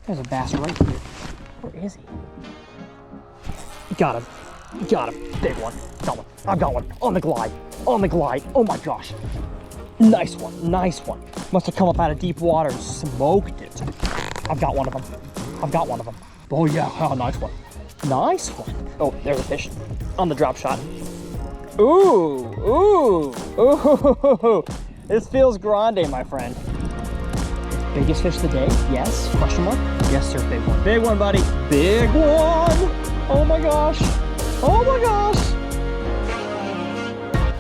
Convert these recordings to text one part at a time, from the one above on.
There's a bass right here. Where is he? Got him. Got him. Big one. Got one. I got one. On the glide. On the glide. Oh my gosh. Nice one. Nice one. Must have come up out of deep water and smoked it. I've got one of them. I've got one of them. Oh yeah. Oh, nice one. Nice one. Oh, there's a fish on the drop shot. Ooh. Ooh. Ooh. This feels grande, my friend. Biggest fish of the day? Yes? Question mark? Yes, sir. Big one. Big one, buddy. Big one. Oh my gosh. Oh my gosh.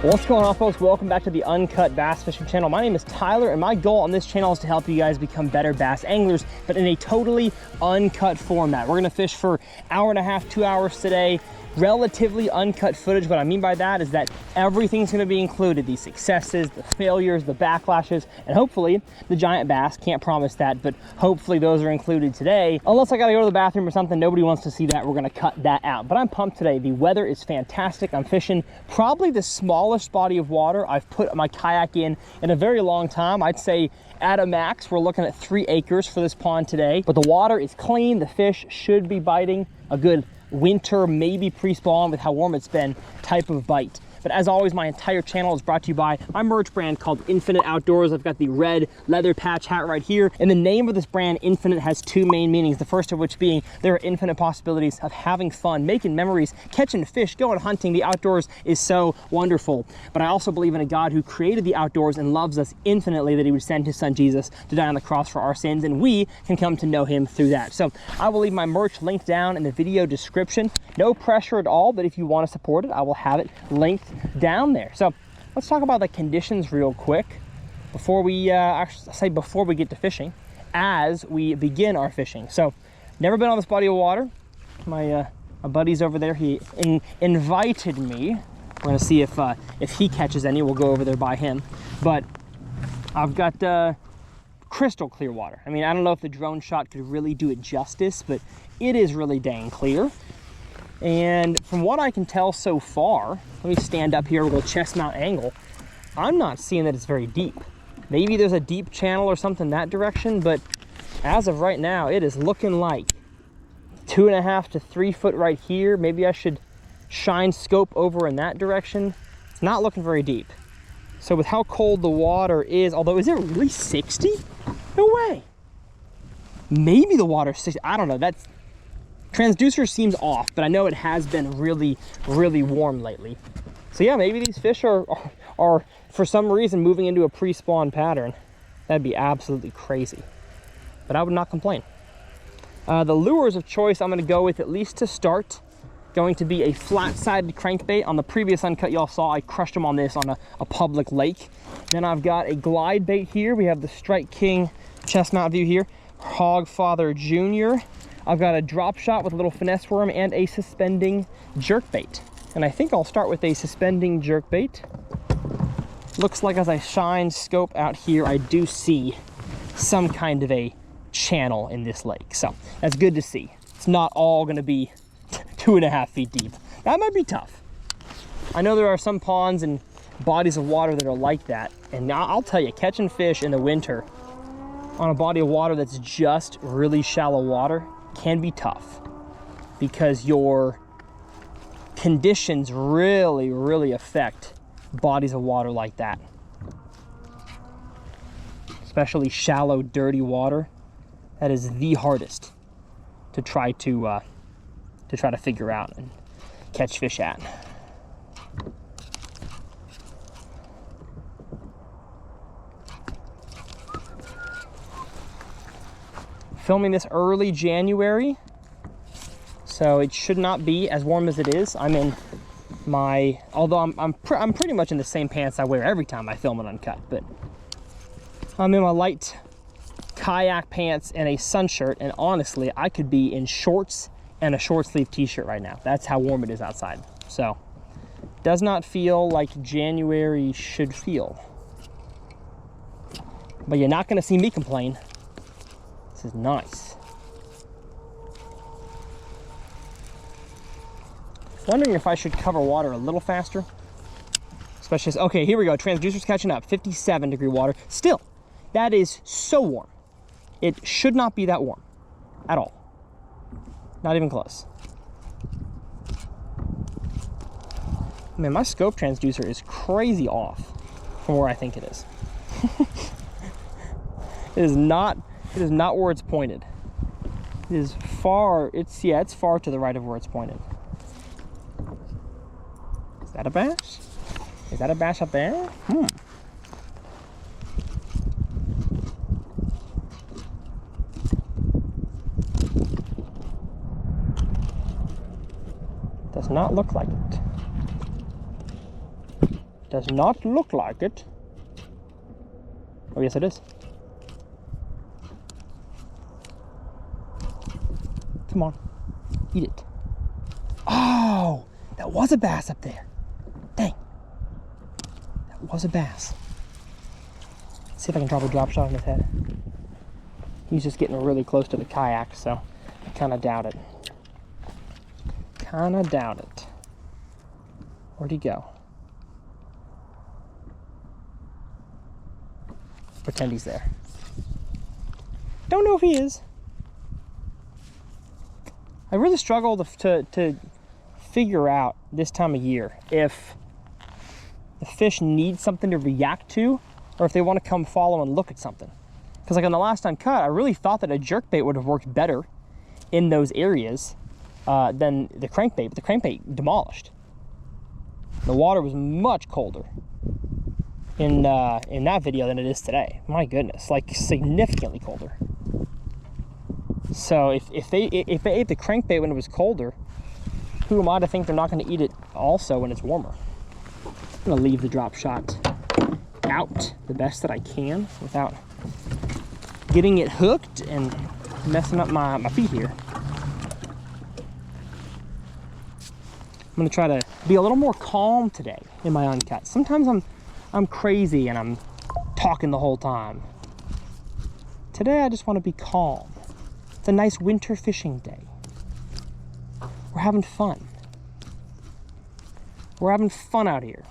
What's going on, folks? Welcome back to the Uncut Bass Fishing Channel. My name is Tyler, and my goal on this channel is to help you guys become better bass anglers, but in a totally uncut format. We're gonna fish for hour and a half, 2 hours today. Relatively uncut footage. What I mean by that is that everything's going to be included: the successes, the failures, the backlashes, and hopefully the giant bass. Can't promise that, but hopefully those are included today. Unless I got to go to the bathroom or something, nobody wants to see that. We're going to cut that out. But I'm pumped today. The weather is fantastic. I'm fishing probably the smallest body of water I've put my kayak in a very long time. I'd say at a max, we're looking at 3 acres for this pond today. But the water is clean. The fish should be biting a good winter, maybe pre-spawn with how warm it's been type of bite. But as always, my entire channel is brought to you by my merch brand called Infinite Outdoors. I've got the red leather patch hat right here. And the name of this brand, Infinite, has 2 main meanings. The first of which being there are infinite possibilities of having fun, making memories, catching fish, going hunting. The outdoors is so wonderful. But I also believe in a God who created the outdoors and loves us infinitely, that he would send his son Jesus to die on the cross for our sins, and we can come to know him through that. So I will leave my merch linked down in the video description. No pressure at all, but if you want to support it, I will have it linked down there. So let's talk about the conditions real quick before we before we get to fishing, as we begin our fishing. So never been on this body of water. My buddy's over there. He invited me. We're gonna see if he catches any. We'll go over there by him. But I've got crystal clear water. I mean, I don't know if the drone shot could really do it justice, but it is really dang clear. And from what I can tell so far, let me stand up here, we'll go chest mount angle. I'm not seeing that it's very deep. Maybe there's a deep channel or something that direction, but as of right now, it is looking like 2.5 to 3 foot right here. Maybe I should shine scope over in that direction. It's not looking very deep. So with how cold the water is, although, is it really 60? No way. Maybe the water's 60, I don't know. That's transducer seems off, but I know it has been really, really warm lately. So yeah, maybe these fish are for some reason moving into a pre-spawn pattern. That'd be absolutely crazy, but I would not complain. The lures of choice I'm going to go with, at least to start, going to be a flat-sided crankbait. On the previous Uncut y'all saw, I crushed them on this on a public lake. Then I've got a glide bait here. We have the Strike King chest mount view here, Hogfather Jr. I've got a drop shot with a little finesse worm and a suspending jerkbait. And I think I'll start with a suspending jerkbait. Looks like as I shine scope out here, I do see some kind of a channel in this lake. So that's good to see. It's not all gonna be 2.5 feet deep. That might be tough. I know there are some ponds and bodies of water that are like that. And I'll tell you, catching fish in the winter on a body of water that's just really shallow water can be tough, because your conditions really, really affect bodies of water like that. Especially shallow, dirty water. That is the hardest to try to figure out and catch fish at. Filming this early January, so it should not be as warm as it is. I'm in my, although I'm pretty much in the same pants I wear every time I film an Uncut, but I'm in my light kayak pants and a sun shirt, and honestly, I could be in shorts and a short sleeve t-shirt right now. That's how warm it is outside. So, does not feel like January should feel. But you're not gonna see me complain. This is nice. Wondering if I should cover water a little faster. Especially, okay, here we go. Transducer's catching up. 57 degree water. Still, that is so warm. It should not be that warm. at all. Not even close. Man, my scope transducer is crazy off from where I think it is. It is not where it's pointed. It is far, it's far to the right of where it's pointed. Is that a bass? Is that a bass up there? Does not look like it. Does not look like it. Oh, yes, it is. Come on, eat it. Oh, that was a bass up there. Dang, that was a bass. Let's see if I can drop a drop shot on his head. He's just getting really close to the kayak, so I kind of doubt it. Kind of doubt it. Where'd he go? Pretend he's there. Don't know if he is. I really struggle to figure out this time of year if the fish need something to react to or if they want to come follow and look at something. Because like on the last Uncut, I really thought that a jerkbait would have worked better in those areas than the crankbait, but the crankbait demolished. The water was much colder in that video than it is today. My goodness, like significantly colder. So if they ate the crankbait when it was colder, who am I to think they're not going to eat it also when it's warmer? I'm going to leave the drop shot out the best that I can without getting it hooked and messing up my feet here. I'm going to try to be a little more calm today in my Uncut. Sometimes I'm crazy and I'm talking the whole time. Today I just want to be calm. It's a nice winter fishing day. We're having fun. We're having fun out here.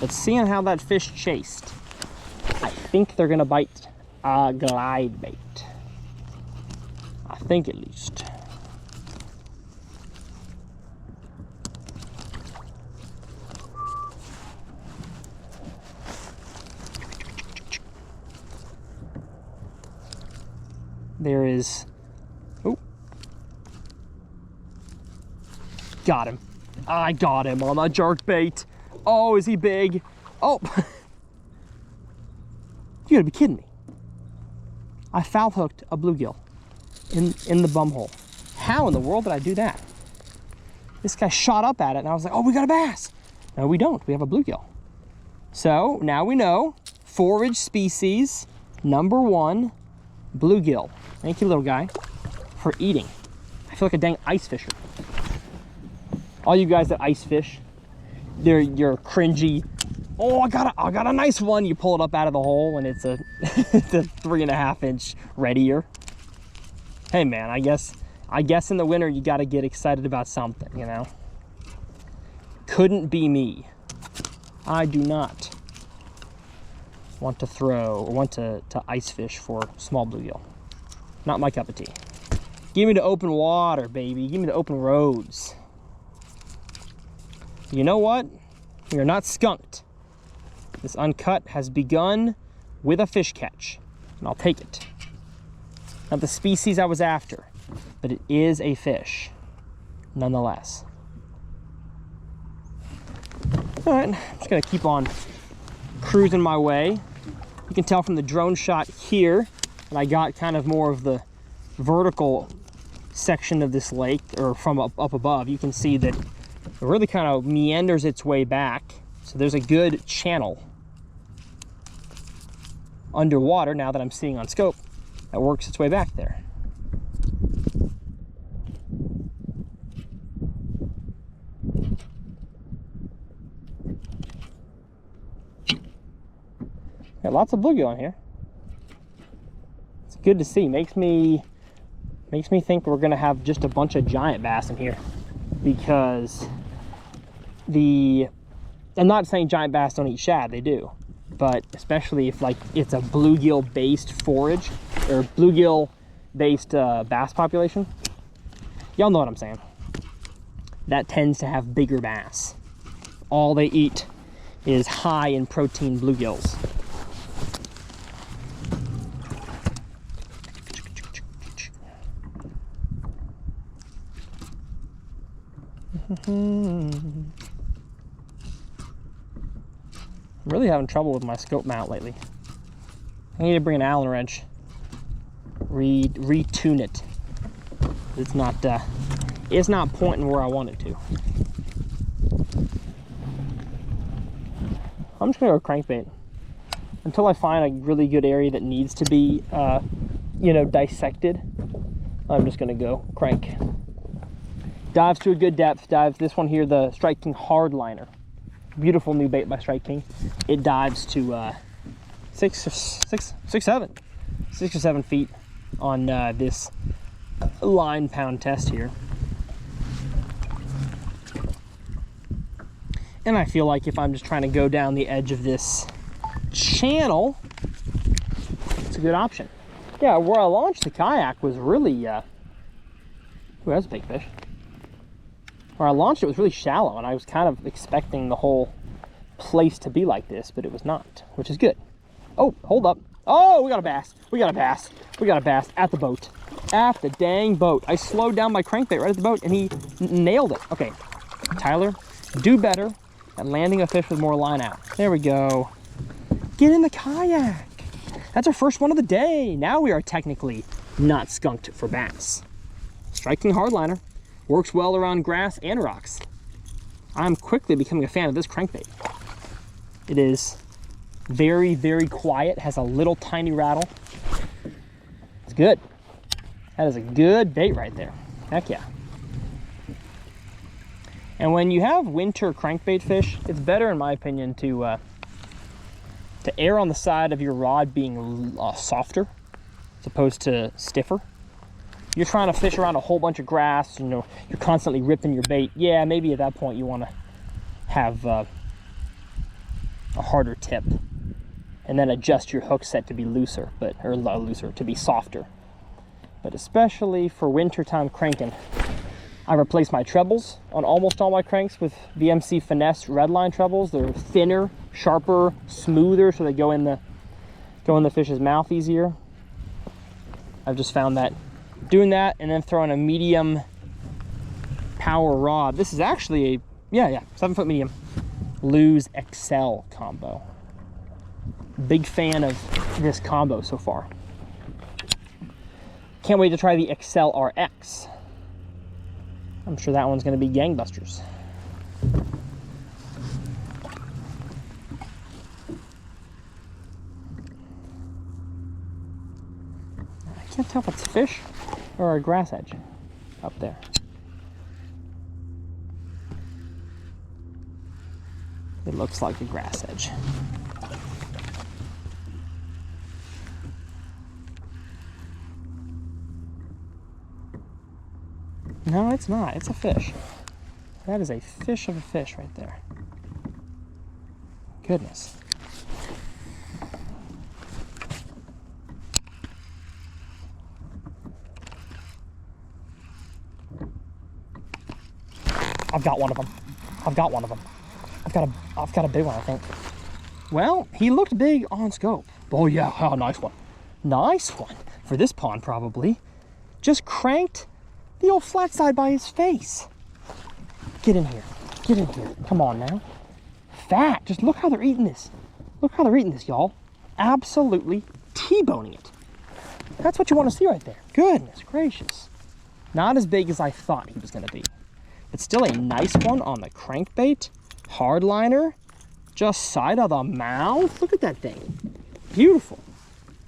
But seeing how that fish chased, I think they're gonna bite a glide bait. I think at least. There is, oh, got him. I got him on the jerkbait. Oh, is he big? Oh, you gotta be kidding me. I foul hooked a bluegill in the bum hole. How in the world did I do that? This guy shot up at it and I was like, oh, we got a bass. No, we don't, we have a bluegill. So now we know, forage species #1, bluegill. Thank you, little guy, for eating. I feel like a dang ice fisher. All you guys that ice fish, you're cringy. Oh, I got a nice one. You pull it up out of the hole and it's a it's a 3.5 inch reddier. Hey man, I guess in the winter you got to get excited about something, you know. Couldn't be me. I do not want to throw or want to ice fish for small bluegill. Not my cup of tea. Give me the open water, baby. Give me the open roads. You know what? We are not skunked. This Uncut has begun with a fish catch, and I'll take it. Not the species I was after, but it is a fish, nonetheless. All right, I'm just gonna keep on cruising my way. You can tell from the drone shot here that I got kind of more of the vertical section of this lake, or from up above. You can see that it really kind of meanders its way back. So there's a good channel underwater, now that I'm seeing on scope, that works its way back there. Got lots of bluegill in here. It's good to see. Makes me think we're gonna have just a bunch of giant bass in here, because I'm not saying giant bass don't eat shad, they do, but especially if like it's a bluegill based forage or bluegill based bass population, y'all know what I'm saying. That tends to have bigger bass. All they eat is high in protein bluegills. I'm really having trouble with my scope mount lately. I need to bring an Allen wrench, retune it. It's not pointing where I want it to. I'm just gonna go crankbait until I find a really good area that needs to be, you know, dissected. I'm just gonna go crank. Dives to a good depth. Dives this one here, the Strike King Hardliner. Beautiful new bait by Strike King. It dives to 6 or 7 feet on this line pound test here. And I feel like if I'm just trying to go down the edge of this channel, it's a good option. Yeah, where I launched the kayak was really, ooh, that's a big fish. Where I launched it was really shallow, and I was kind of expecting the whole place to be like this, but it was not, which is good. Oh, hold up. Oh, we got a bass. We got a bass. We got a bass at the boat. At the dang boat. I slowed down my crankbait right at the boat, and he nailed it. Okay, Tyler, do better at landing a fish with more line out. There we go. Get in the kayak. That's our first one of the day. Now we are technically not skunked for bass. Strike King Hardliner. Works well around grass and rocks. I'm quickly becoming a fan of this crankbait. It is very, very quiet, has a little tiny rattle. It's good. That is a good bait right there. Heck yeah. And when you have winter crankbait fish, it's better, in my opinion, to err on the side of your rod being softer as opposed to stiffer. You're trying to fish around a whole bunch of grass, you know, you're constantly ripping your bait. Yeah, maybe at that point you want to have a harder tip and then adjust your hook set to be looser, to be softer. But especially for wintertime cranking, I replace my trebles on almost all my cranks with VMC Finesse Redline trebles. They're thinner, sharper, smoother, so they go in the fish's mouth easier. I've just found that doing that and then throwing a medium power rod. This is actually a 7-foot medium Lose XL combo. Big fan of this combo so far. Can't wait to try the XL RX. I'm sure that one's going to be gangbusters. I can't tell if it's fish or a grass edge up there. It looks like a grass edge. No, it's not. It's a fish. That is a fish of a fish right there. Goodness. I've got one of them. I've got one of them. I've got a big one, I think. Well, he looked big on scope. Oh yeah, oh, nice one. Nice one. For this pond, probably. Just cranked the old flat side by his face. Get in here. Get in here. Come on now. Fat. Just look how they're eating this. Look how they're eating this, y'all. Absolutely T-boning it. That's what you want to see right there. Goodness gracious. Not as big as I thought he was going to be. But still a nice one on the crankbait. Hardliner. Just side of the mouth. Look at that thing. Beautiful.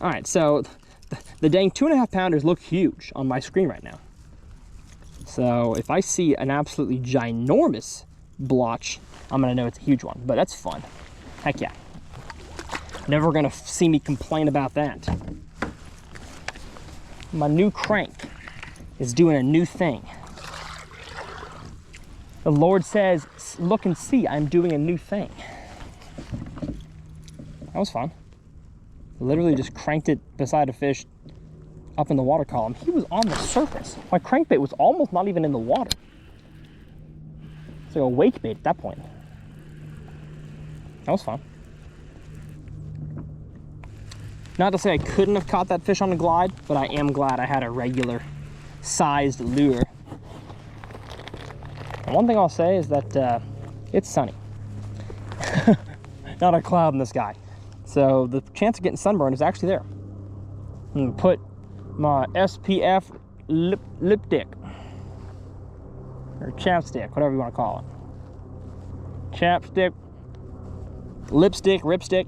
All right, so the dang 2.5 pounders look huge on my screen right now. So if I see an absolutely ginormous blotch, I'm gonna know it's a huge one, but that's fun. Heck yeah. Never gonna see me complain about that. My new crank is doing a new thing. The Lord says, look and see, I'm doing a new thing. That was fun. Literally just cranked it beside a fish up in the water column. He was on the surface. My crankbait was almost not even in the water. It's like a wake bait at that point. That was fun. Not to say I couldn't have caught that fish on a glide, but I am glad I had a regular sized lure. And one thing I'll say is that it's sunny. Not a cloud in the sky. So the chance of getting sunburned is actually there. I'm gonna put my SPF lipstick, or chapstick, whatever you want to call it. Chapstick, lipstick, ripstick,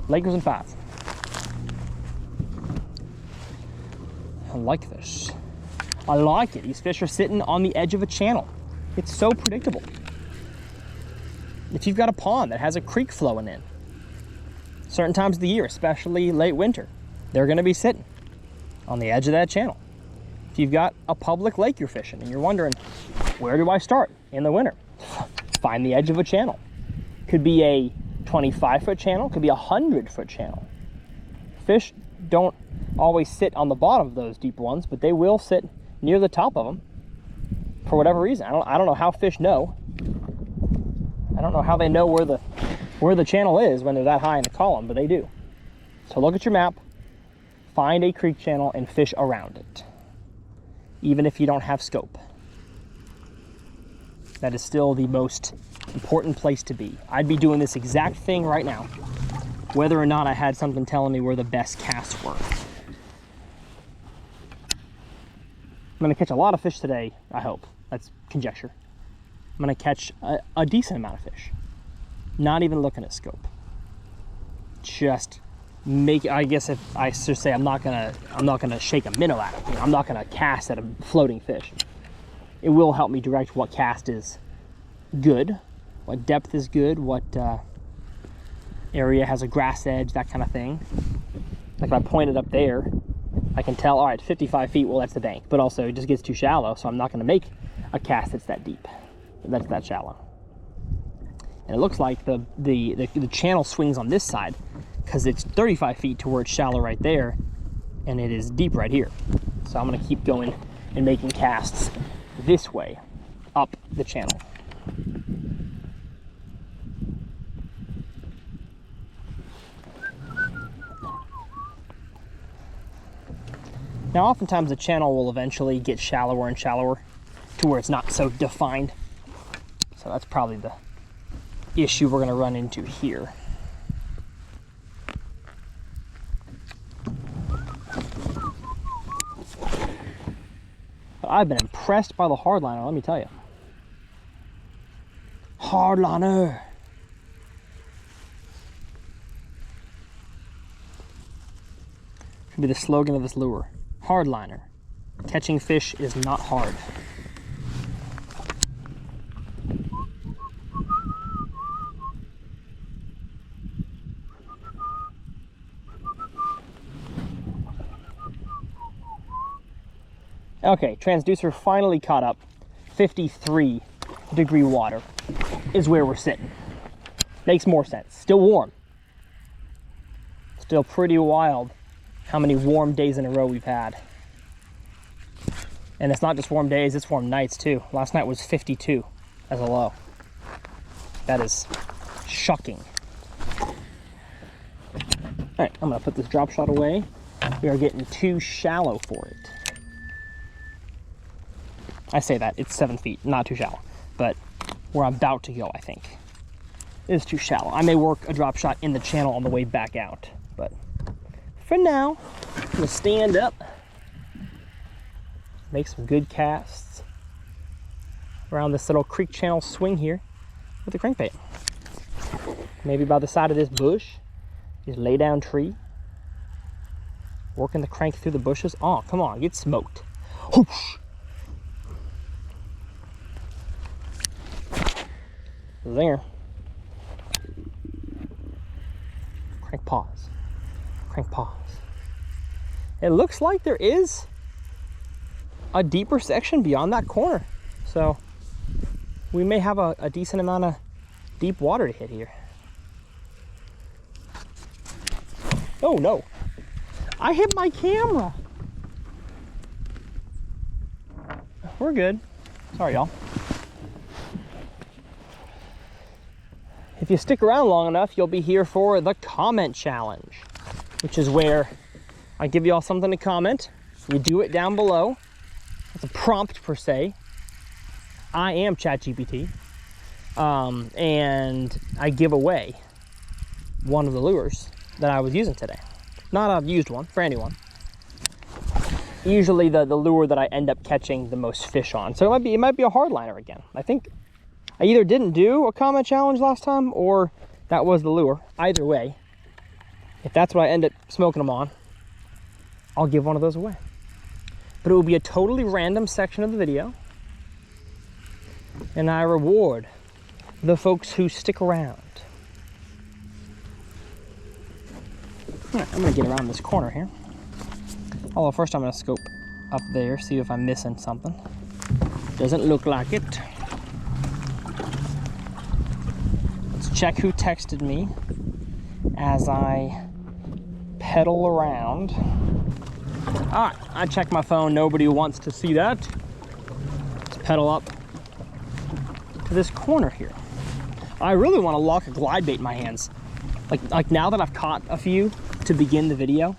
Lakers and 5. I like this. I like it. These fish are sitting on the edge of a channel. It's so predictable. If you've got a pond that has a creek flowing in, certain times of the year, especially late winter, they're going to be sitting on the edge of that channel. If you've got a public lake you're fishing and you're wondering, where do I start in the winter? Find the edge of a channel. Could be a 25-foot channel, could be a 100-foot channel. Fish don't always sit on the bottom of those deep ones, but they will sit near the top of them for whatever reason. I don't know how fish know. I don't know how they know where the channel is when they're that high in the column, but they do. So look at your map, find a creek channel, and fish around it, even if you don't have scope. That is still the most important place to be. I'd be doing this exact thing right now, whether or not I had something telling me where the best casts were. I'm gonna catch a lot of fish today, I hope. That's conjecture. I'm gonna catch a decent amount of fish. Not even looking at scope. Just make, I guess if I should say, I'm not gonna shake a minnow at it. You know, I'm not gonna cast at a floating fish. It will help me direct what cast is good, what depth is good, what area has a grass edge, that kind of thing. Like if I point it up there, I can tell, all right, 55 feet, well, that's the bank. But also, it just gets too shallow, so I'm not gonna make a cast that's that deep, that's that shallow. And it looks like the channel swings on this side because it's 35 feet to where it's shallow right there, and it is deep right here. So I'm gonna keep going and making casts this way, up the channel. Now, oftentimes the channel will eventually get shallower and shallower to where it's not so defined. So that's probably the issue we're gonna run into here. But I've been impressed by the hardliner, let me tell you. Hardliner. Should be the slogan of this lure. Hardliner. Catching fish is not hard. Okay, transducer finally caught up. 53-degree water is where we're sitting. Makes more sense. Still warm. Still pretty wild how many warm days in a row we've had. And it's not just warm days, it's warm nights too. Last night was 52 as a low. That is shocking. All right, I'm gonna put this drop shot away. We are getting too shallow for it. I say that, it's 7 feet, not too shallow. But where I'm about to go, I think, is too shallow. I may work a drop shot in the channel on the way back out, but for now, I'm gonna stand up, make some good casts around this little creek channel swing here with the crankbait. Maybe by the side of this bush, just lay down tree, working the crank through the bushes. Oh, come on, get smoked. Whoosh. There. Crank pause. Crank pause. It looks like there is a deeper section beyond that corner. So we may have a decent amount of deep water to hit here. Oh no, I hit my camera. We're good. Sorry, y'all. If you stick around long enough, you'll be here for the comment challenge, which is where I give y'all something to comment. You do it down below. It's a prompt per se. I am ChatGPT. And I give away one of the lures that I was using today. Not a used one, for anyone. Usually the lure that I end up catching the most fish on. So it might be a hardliner again. I think I either didn't do a comment challenge last time or that was the lure. Either way, if that's what I end up smoking them on, I'll give one of those away. But it will be a totally random section of the video. And I reward the folks who stick around. All right, I'm gonna get around this corner here. Although first I'm gonna scope up there, see if I'm missing something. Doesn't look like it. Let's check who texted me as I pedal around. All right, I checked my phone. Nobody wants to see that. Let's pedal up to this corner here. I really want to lock a glide bait in my hands. Like now that I've caught a few to begin the video,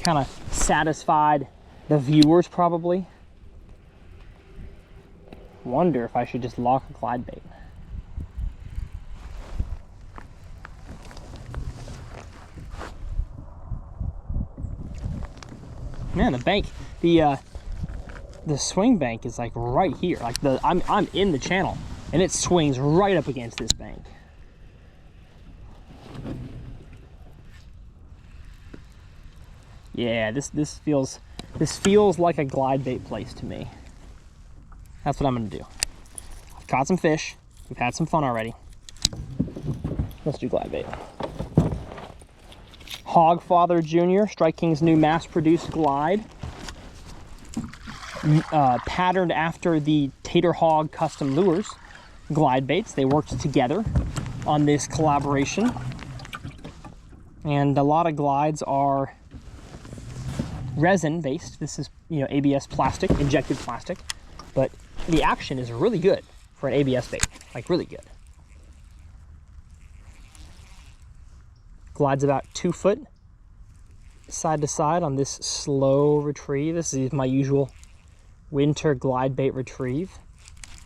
kind of satisfied the viewers probably. Wonder if I should just lock a glide bait. Man, the bank, the swing bank is like right here. Like I'm in the channel and it swings right up against this bank. Yeah, this feels like a glide bait place to me. That's what I'm gonna do. I've caught some fish. We've had some fun already. Let's do glide bait. Hogfather Jr., Strike King's new mass-produced glide. Patterned after the Tater Hog custom lures glide baits. They worked together on this collaboration. And a lot of glides are resin based. This is, ABS plastic, injected plastic, but the action is really good for an ABS bait, like really good. Glides about 2 foot side to side on this slow retrieve. This is my usual winter glide bait retrieve.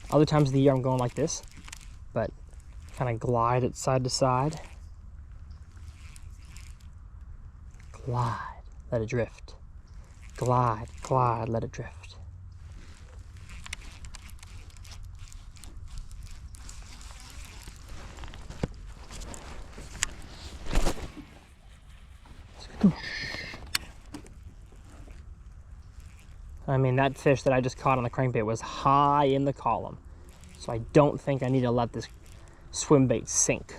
Other times of the year I'm going like this, but kind of glide it side to side. Glide, let it drift. Glide, glide, let it drift. I mean, that fish that I just caught on the crankbait was high in the column, so I don't think I need to let this swim bait sink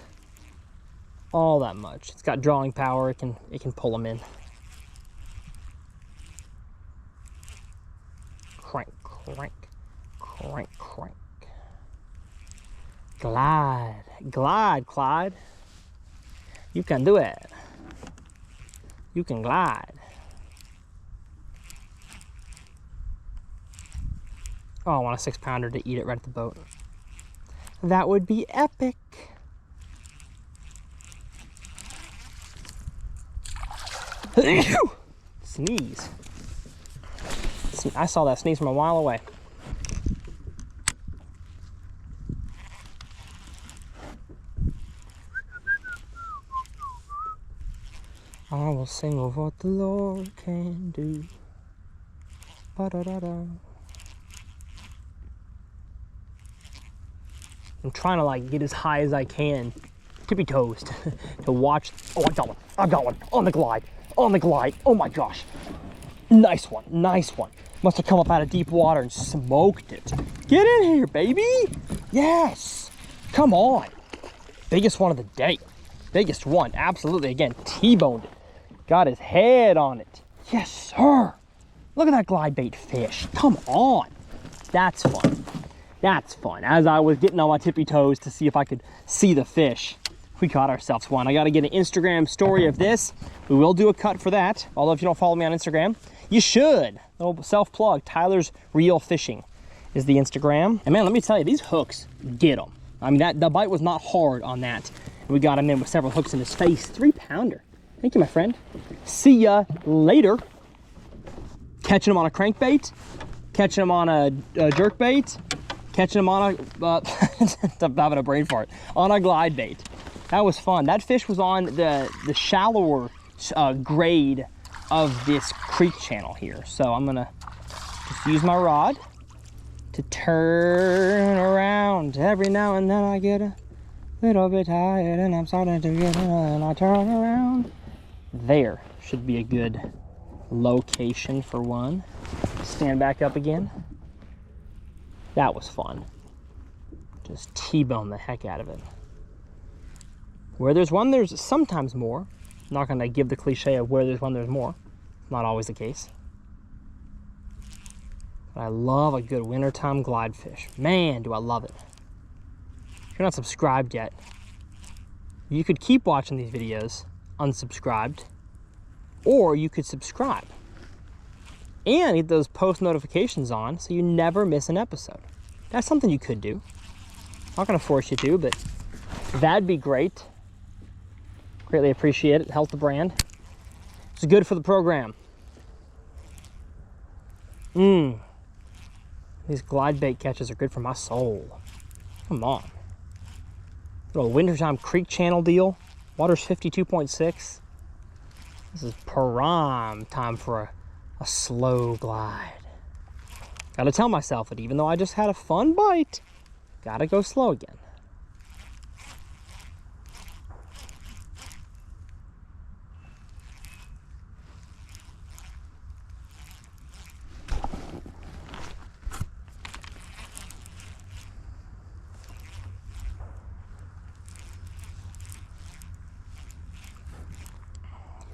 all that much. It's got drawing power. It can pull them in. Crank, crank, crank, crank. Glide, glide, Clyde. You can do it. You can glide. Oh, I want a 6-pounder to eat it right at the boat. That would be epic. Sneeze. I saw that sneeze from a mile away. I will sing of what the Lord can do. Ba-da-da-da. I'm trying to get as high as I can, tippy toes, to watch. Oh, I got one on the glide, oh my gosh. Nice one, nice one. Must have come up out of deep water and smoked it. Get in here, baby. Yes, come on. Biggest one of the day, biggest one, absolutely. Again, T-boned it, got his head on it. Yes, sir. Look at that glide bait fish, come on. That's fun. That's fun. As I was getting on my tippy toes to see if I could see the fish, we got ourselves one. I got to get an Instagram story of this. We will do a cut for that. Although if you don't follow me on Instagram, you should. Little self-plug. Tyler's Real Fishing is the Instagram. And man, let me tell you, these hooks get them. I mean, the bite was not hard on that. We got him in with several hooks in his face. 3-pounder. Thank you, my friend. See ya later. Catching them on a crankbait, catching them on a jerkbait, catching them on a, I'm having a brain fart, on a glide bait. That was fun. That fish was on the shallower grade of this creek channel here. So I'm gonna just use my rod to turn around. Every now and then I get a little bit tired and I'm starting to get and I turn around. There should be a good location for one. Stand back up again. That was fun. Just T-bone the heck out of it. Where there's one, there's sometimes more. I'm not gonna give the cliche of where there's one, there's more. Not always the case. But I love a good wintertime glide fish. Man, do I love it. If you're not subscribed yet, you could keep watching these videos unsubscribed, or you could subscribe and get those post notifications on so you never miss an episode. That's something you could do. I'm not gonna force you to, but that'd be great. Greatly appreciate it. Help the brand. It's good for the program. These glide bait catches are good for my soul. Come on. Little wintertime creek channel deal. Water's 52.6. This is prime time for a slow glide. Gotta tell myself that even though I just had a fun bite, gotta go slow again.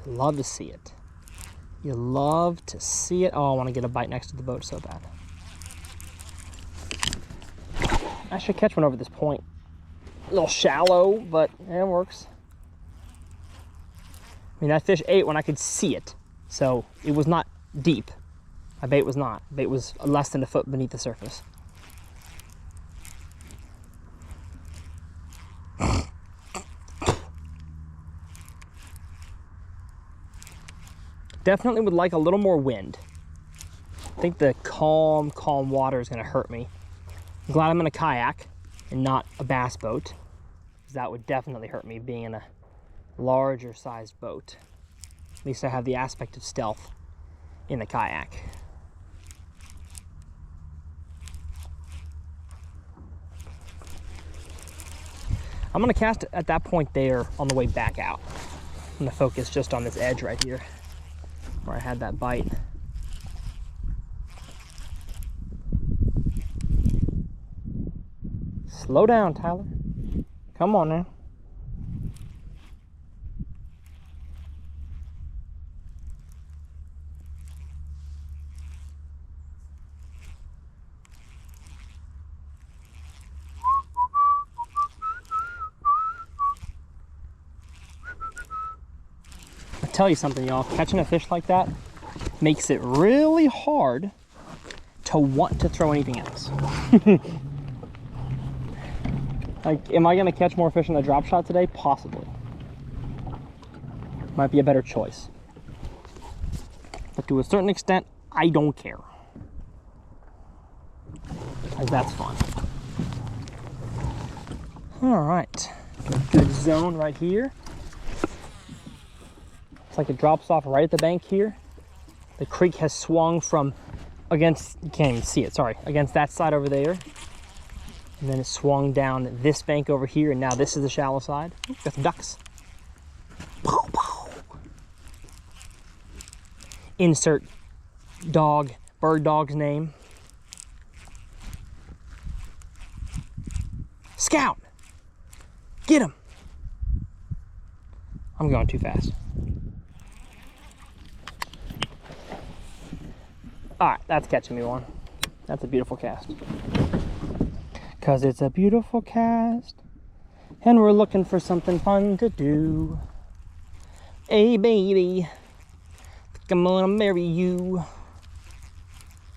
Love to see it. You love to see it. Oh, I want to get a bite next to the boat so bad. I should catch one over this point. A little shallow, but it works. I mean, that fish ate when I could see it. So it was not deep. My bait was not. Bait was less than a foot beneath the surface. Definitely would like a little more wind. I think the calm water is gonna hurt me. I'm glad I'm in a kayak and not a bass boat, because that would definitely hurt me being in a larger sized boat. At least I have the aspect of stealth in the kayak. I'm gonna cast at that point there on the way back out. I'm gonna focus just on this edge right here, where I had that bite. Slow down, Tyler. Come on now. I'll tell you something, y'all. Catching a fish like that makes it really hard to want to throw anything else. Like, am I gonna catch more fish in a drop shot today? Possibly. Might be a better choice. But to a certain extent, I don't care. Like, that's fun. All right, good zone right here. It's like it drops off right at the bank here. The creek has swung from against, you can't even see it, sorry, against that side over there. And then it swung down this bank over here, and now this is the shallow side. Ooh, got some ducks. Pow, pow. Insert dog, bird dog's name. Scout! Get him! I'm going too fast. All right, that's catching me one. That's a beautiful cast. 'Cause it's a beautiful cast. And we're looking for something fun to do. Hey baby, I'm gonna marry you.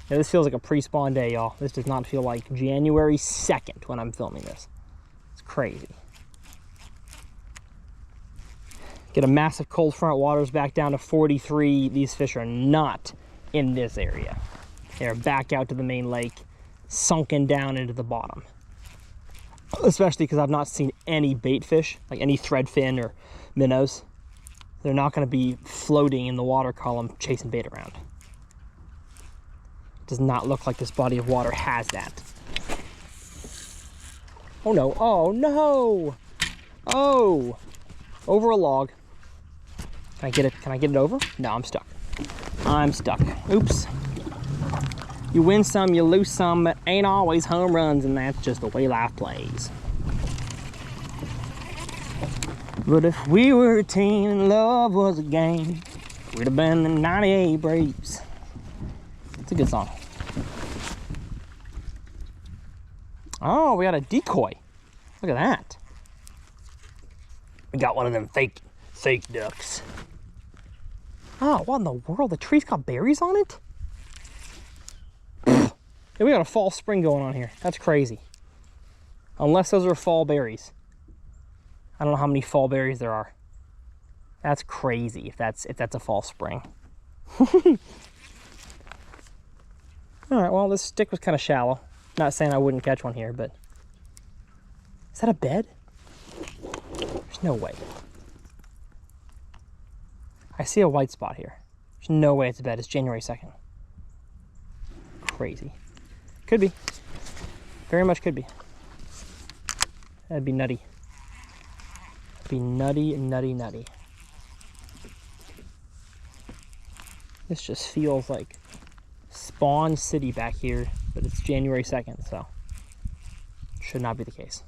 Yeah, this feels like a pre-spawn day, y'all. This does not feel like January 2nd when I'm filming this. It's crazy. Get a massive cold front, water's back down to 43. These fish are not in this area. They're back out to the main lake, sunken down into the bottom. Especially because I've not seen any bait fish, like any threadfin or minnows. They're not going to be floating in the water column chasing bait around. It does not look like this body of water has that. Oh no, oh no! Oh! Over a log. Can I get it? Can I get it over? No, I'm stuck. I'm stuck. Oops. You win some, you lose some, but ain't always home runs, and that's just the way life plays. But if we were a team and love was a game, we'd have been the 98 Braves. It's a good song. Oh, we got a decoy. Look at that. We got one of them fake ducks. Oh, what in the world? The tree's got berries on it? Yeah, we got a fall spring going on here. That's crazy. Unless those are fall berries. I don't know how many fall berries there are. That's crazy if that's a fall spring. All right, well, this stick was kind of shallow. Not saying I wouldn't catch one here, but is that a bed? There's no way. I see a white spot here. There's no way it's a bed. It's January 2nd. Crazy. Could be. Very much could be. That'd be nutty. Be nutty, nutty, nutty. This just feels like Spawn City back here, but it's January 2nd, so should not be the case.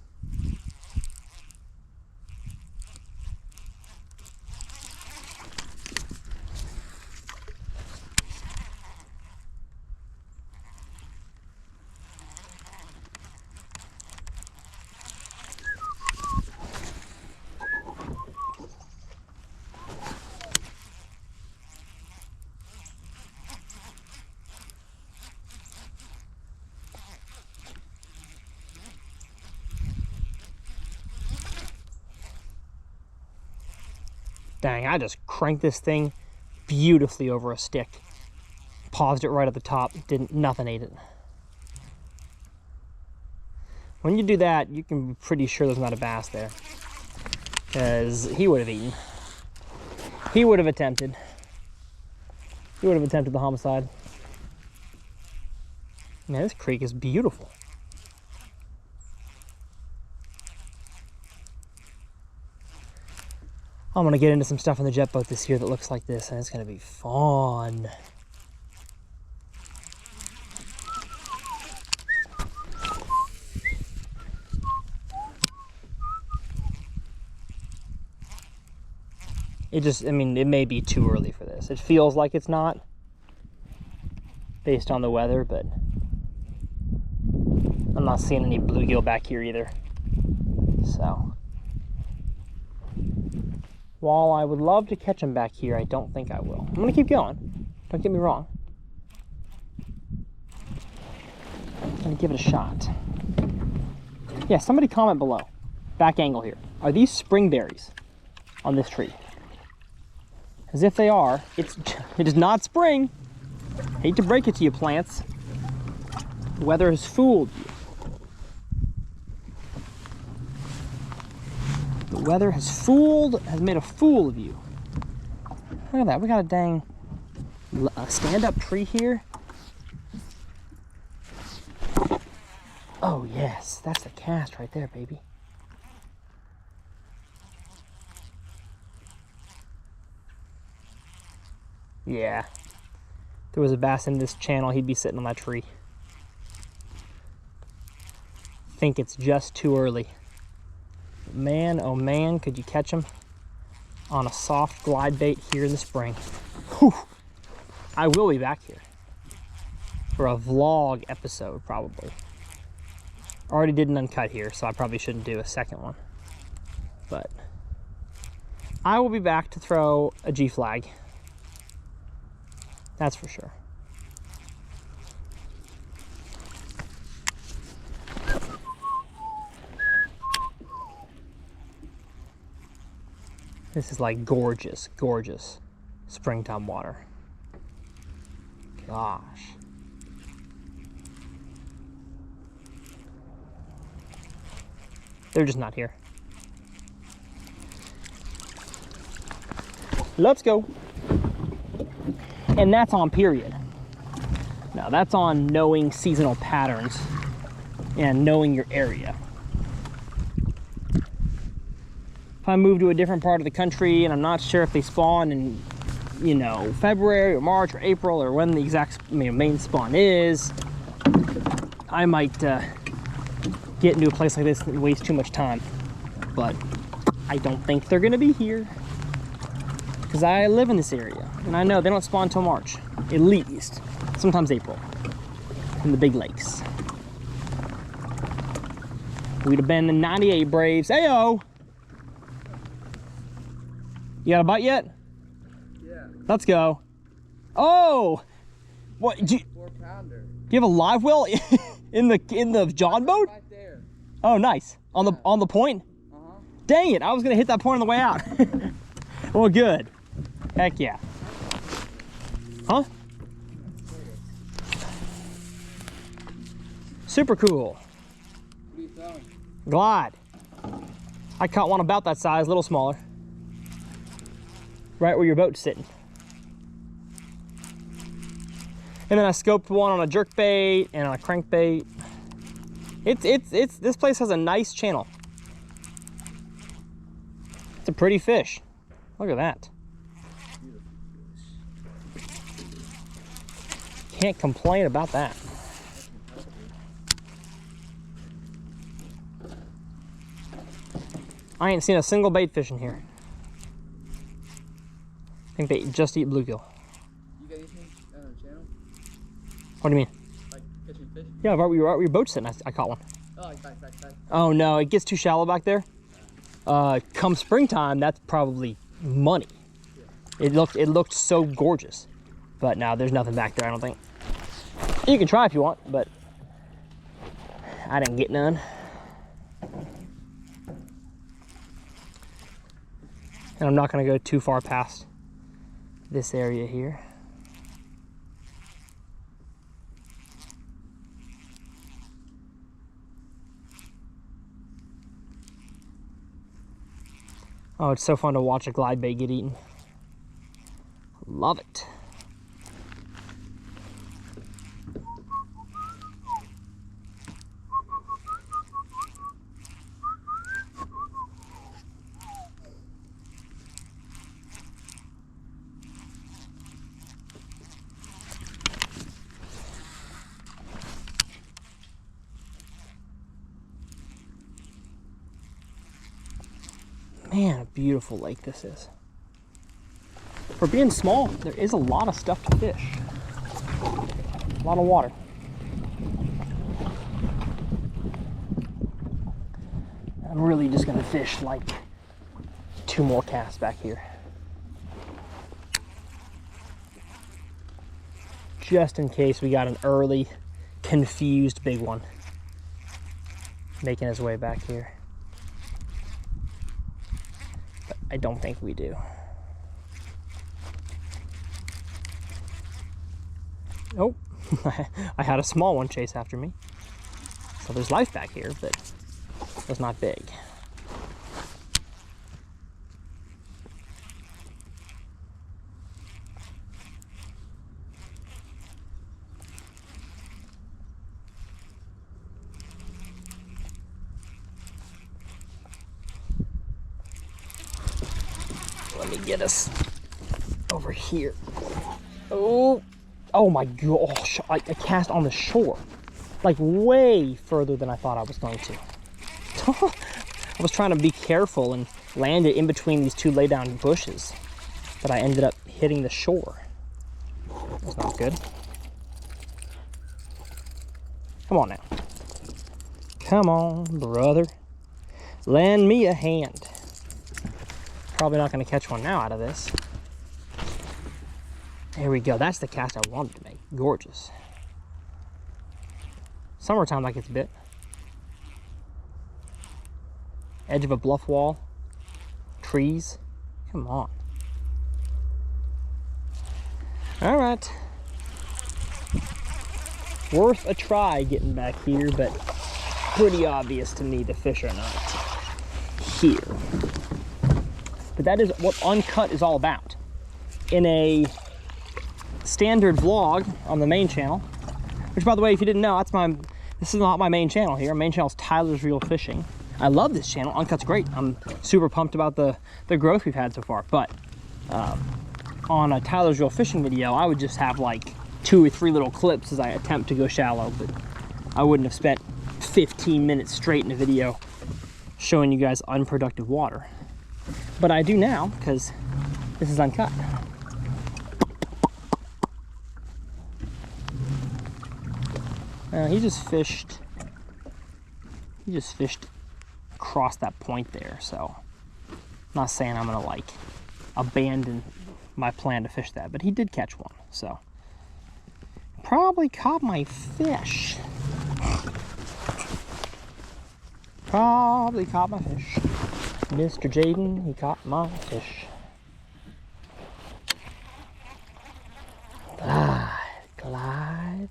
Dang, I just cranked this thing beautifully over a stick. Paused it right at the top, nothing ate it. When you do that, you can be pretty sure there's not a bass there. Because he would have eaten. He would have attempted. He would have attempted the homicide. Man, this creek is beautiful. I'm gonna get into some stuff in the jet boat this year that looks like this, and it's gonna be fun. It just, I mean, it may be too early for this. It feels like it's not, based on the weather, but I'm not seeing any bluegill back here either. So, while I would love to catch them back here, I don't think I will. I'm gonna keep going. Don't get me wrong. I'm gonna give it a shot. Yeah, somebody comment below. Back angle here. Are these spring berries on this tree? As if they are, it is not spring. Hate to break it to you, plants. The weather has fooled you. The weather has made a fool of you. Look at that, we got a dang stand-up tree here. Oh yes, that's the cast right there, baby. Yeah, if there was a bass in this channel, he'd be sitting on that tree. Think it's just too early. Man, oh man, could you catch him on a soft glide bait here in the spring? Whew. I will be back here for a vlog episode, probably. Already did an uncut here, so I probably shouldn't do a second one. but I will be back to throw a G flag. That's for sure. This is like gorgeous, gorgeous springtime water. Gosh. They're just not here. Let's go. And that's on period. Now that's on knowing seasonal patterns and knowing your area. If I move to a different part of the country and I'm not sure if they spawn in, you know, February or March or April or when the exact main spawn is, I might get into a place like this and waste too much time. But I don't think they're gonna be here because I live in this area and I know they don't spawn till March, at least, sometimes April, in the big lakes. We'd have been the 98 Braves. Heyo! You got a bite yet? Yeah. Let's go. Oh! What? Do you 4-pounder. Do you have a live well in the John boat? Right there. Oh, nice. On the point? Uh-huh. Dang it! I was gonna hit that point on the way out. Well, good. Heck yeah. Huh? Super cool. What are you throwing? Glide. I caught one about that size, a little smaller. Right where your boat's sitting. And then I scoped one on a jerkbait and on a crankbait. This place has a nice channel. It's a pretty fish. Look at that. Can't complain about that. I ain't seen a single bait fish in here. I think they just eat bluegill. You got anything on the channel? What do you mean? Like catching fish? Yeah, right where your boat's sitting, I caught one. Oh, like back. Oh no, it gets too shallow back there. Come springtime, that's probably money. Yeah. It looked so gorgeous, but now there's nothing back there. I don't think. You can try if you want, but I didn't get none. And I'm not going to go too far past this area here. Oh, it's so fun to watch a glide bait get eaten. Love it. Man, a beautiful lake this is. For being small, there is a lot of stuff to fish. A lot of water. I'm really just gonna fish like 2 more casts back here. Just in case we got an early, confused big one making his way back here. I don't think we do. Oh, I had a small one chase after me. So there's life back here, but it was not big. Let me get us over here. Oh my gosh, I cast on the shore. Like way further than I thought I was going to. I was trying to be careful and land it in between these 2 lay down bushes, but I ended up hitting the shore. That's not good. Come on now. Come on, brother. Lend me a hand. Probably not going to catch one now out of this. There we go. That's the cast I wanted to make. Gorgeous. Summertime that gets bit. Edge of a bluff wall. Trees. Come on. All right. Worth a try getting back here, but pretty obvious to me the fish are not here. But that is what Uncut is all about. In a standard vlog on the main channel, which, by the way, if you didn't know, this is not my main channel here. My main channel is Tyler's Real Fishing. I love this channel. Uncut's great. I'm super pumped about the growth we've had so far. But on a Tyler's Real Fishing video, I would just have like 2 or 3 little clips as I attempt to go shallow, but I wouldn't have spent 15 minutes straight in a video showing you guys unproductive water. But I do now, because this is Uncut. He just fished across that point there, so I'm not saying I'm gonna like abandon my plan to fish that, but he did catch one, so probably caught my fish. Probably caught my fish. Mr. Jaden, he caught my fish. Glide.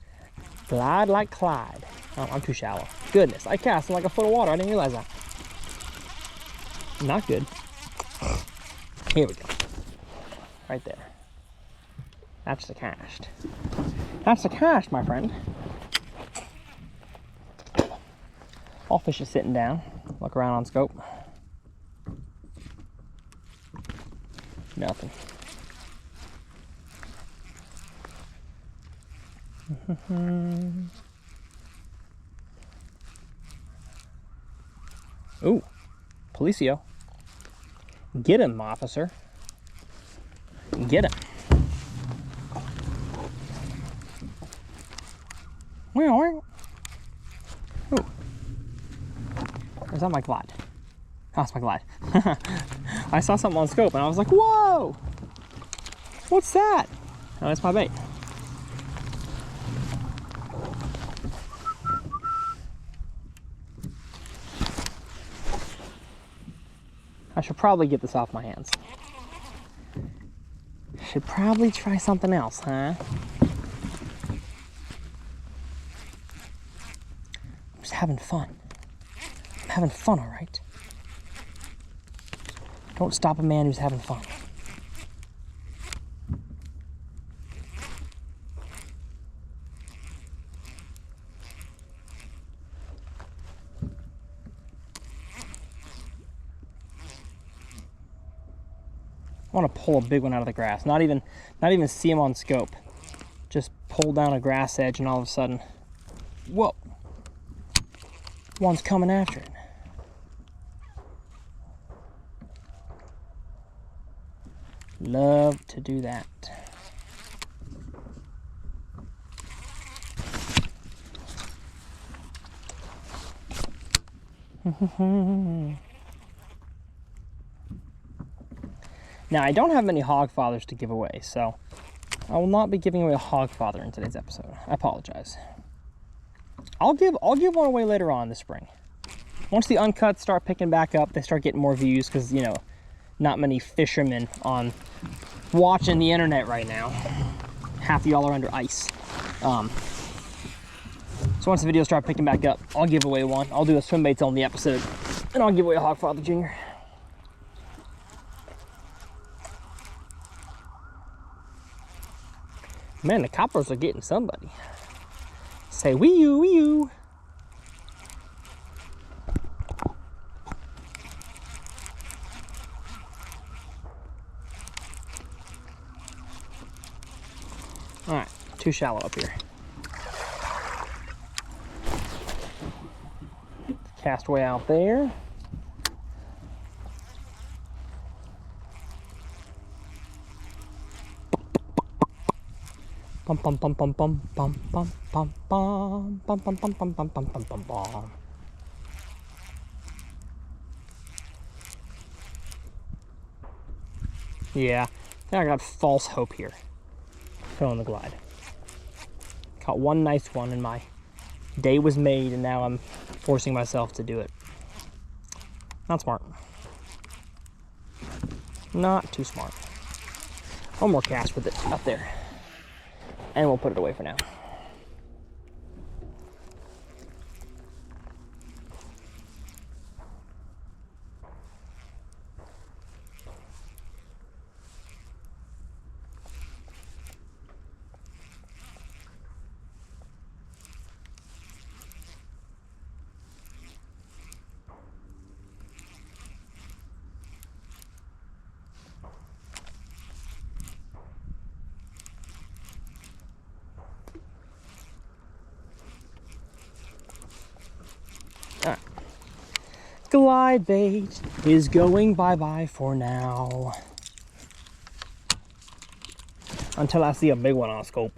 Glide like Clyde. Oh, I'm too shallow. Goodness, I cast in like a foot of water. I didn't realize that. Not good. Here we go. Right there. That's the cast. That's the cast, my friend. All fish is sitting down. Look around on scope. Nothing. Ooh, Policio. Get him, officer. Get him. Ooh. Or is that my glide? Oh, that's my glide. I saw something on scope and I was like, whoa! What's that? Oh, that's my bait. I should probably get this off my hands. Should probably try something else, huh? I'm just having fun. I'm having fun, all right? Don't stop a man who's having fun. I want to pull a big one out of the grass. Not even see him on scope. Just pull down a grass edge and all of a sudden, whoa, one's coming after it. Love to do that. Now, I don't have many hog fathers to give away, so I will not be giving away a hog father in today's episode. I apologize. I'll give one away later on this spring. Once the uncuts start picking back up, they start getting more views because, you know, not many fishermen on watching the internet right now. Half of y'all are under ice. So once the videos start picking back up, I'll give away one. I'll do a swim baits only episode, and I'll give away a hog father junior. Man, the coppers are getting somebody. Say wee-oo, wee-oo. All right, too shallow up here. Cast way out there. Bum bum bum bum bum bum bum bum bum bum bum bum bum bum bum bum bum. Yeah, I think I got false hope here. Filling the glide. Caught one nice one and my day was made, and now I'm forcing myself to do it. Not smart. Not too smart. One more cast with it up there. And we'll put it away for now. Alright. Glide bait is going bye-bye for now. Until I see a big one on a scope.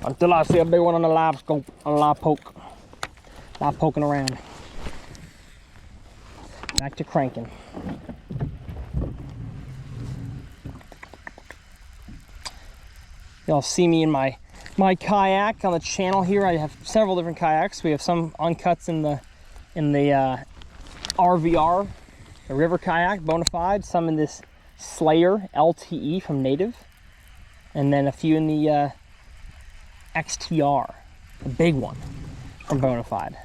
Until I see a big one on a live scope, on a live poke. Live poking around. Back to cranking. Y'all see me in my kayak on the channel here. I have several different kayaks. We have some uncuts in the RVR, a river kayak, bona fide. Some in this Slayer LTE from Native, and then a few in the XTR, a big one from bona fide.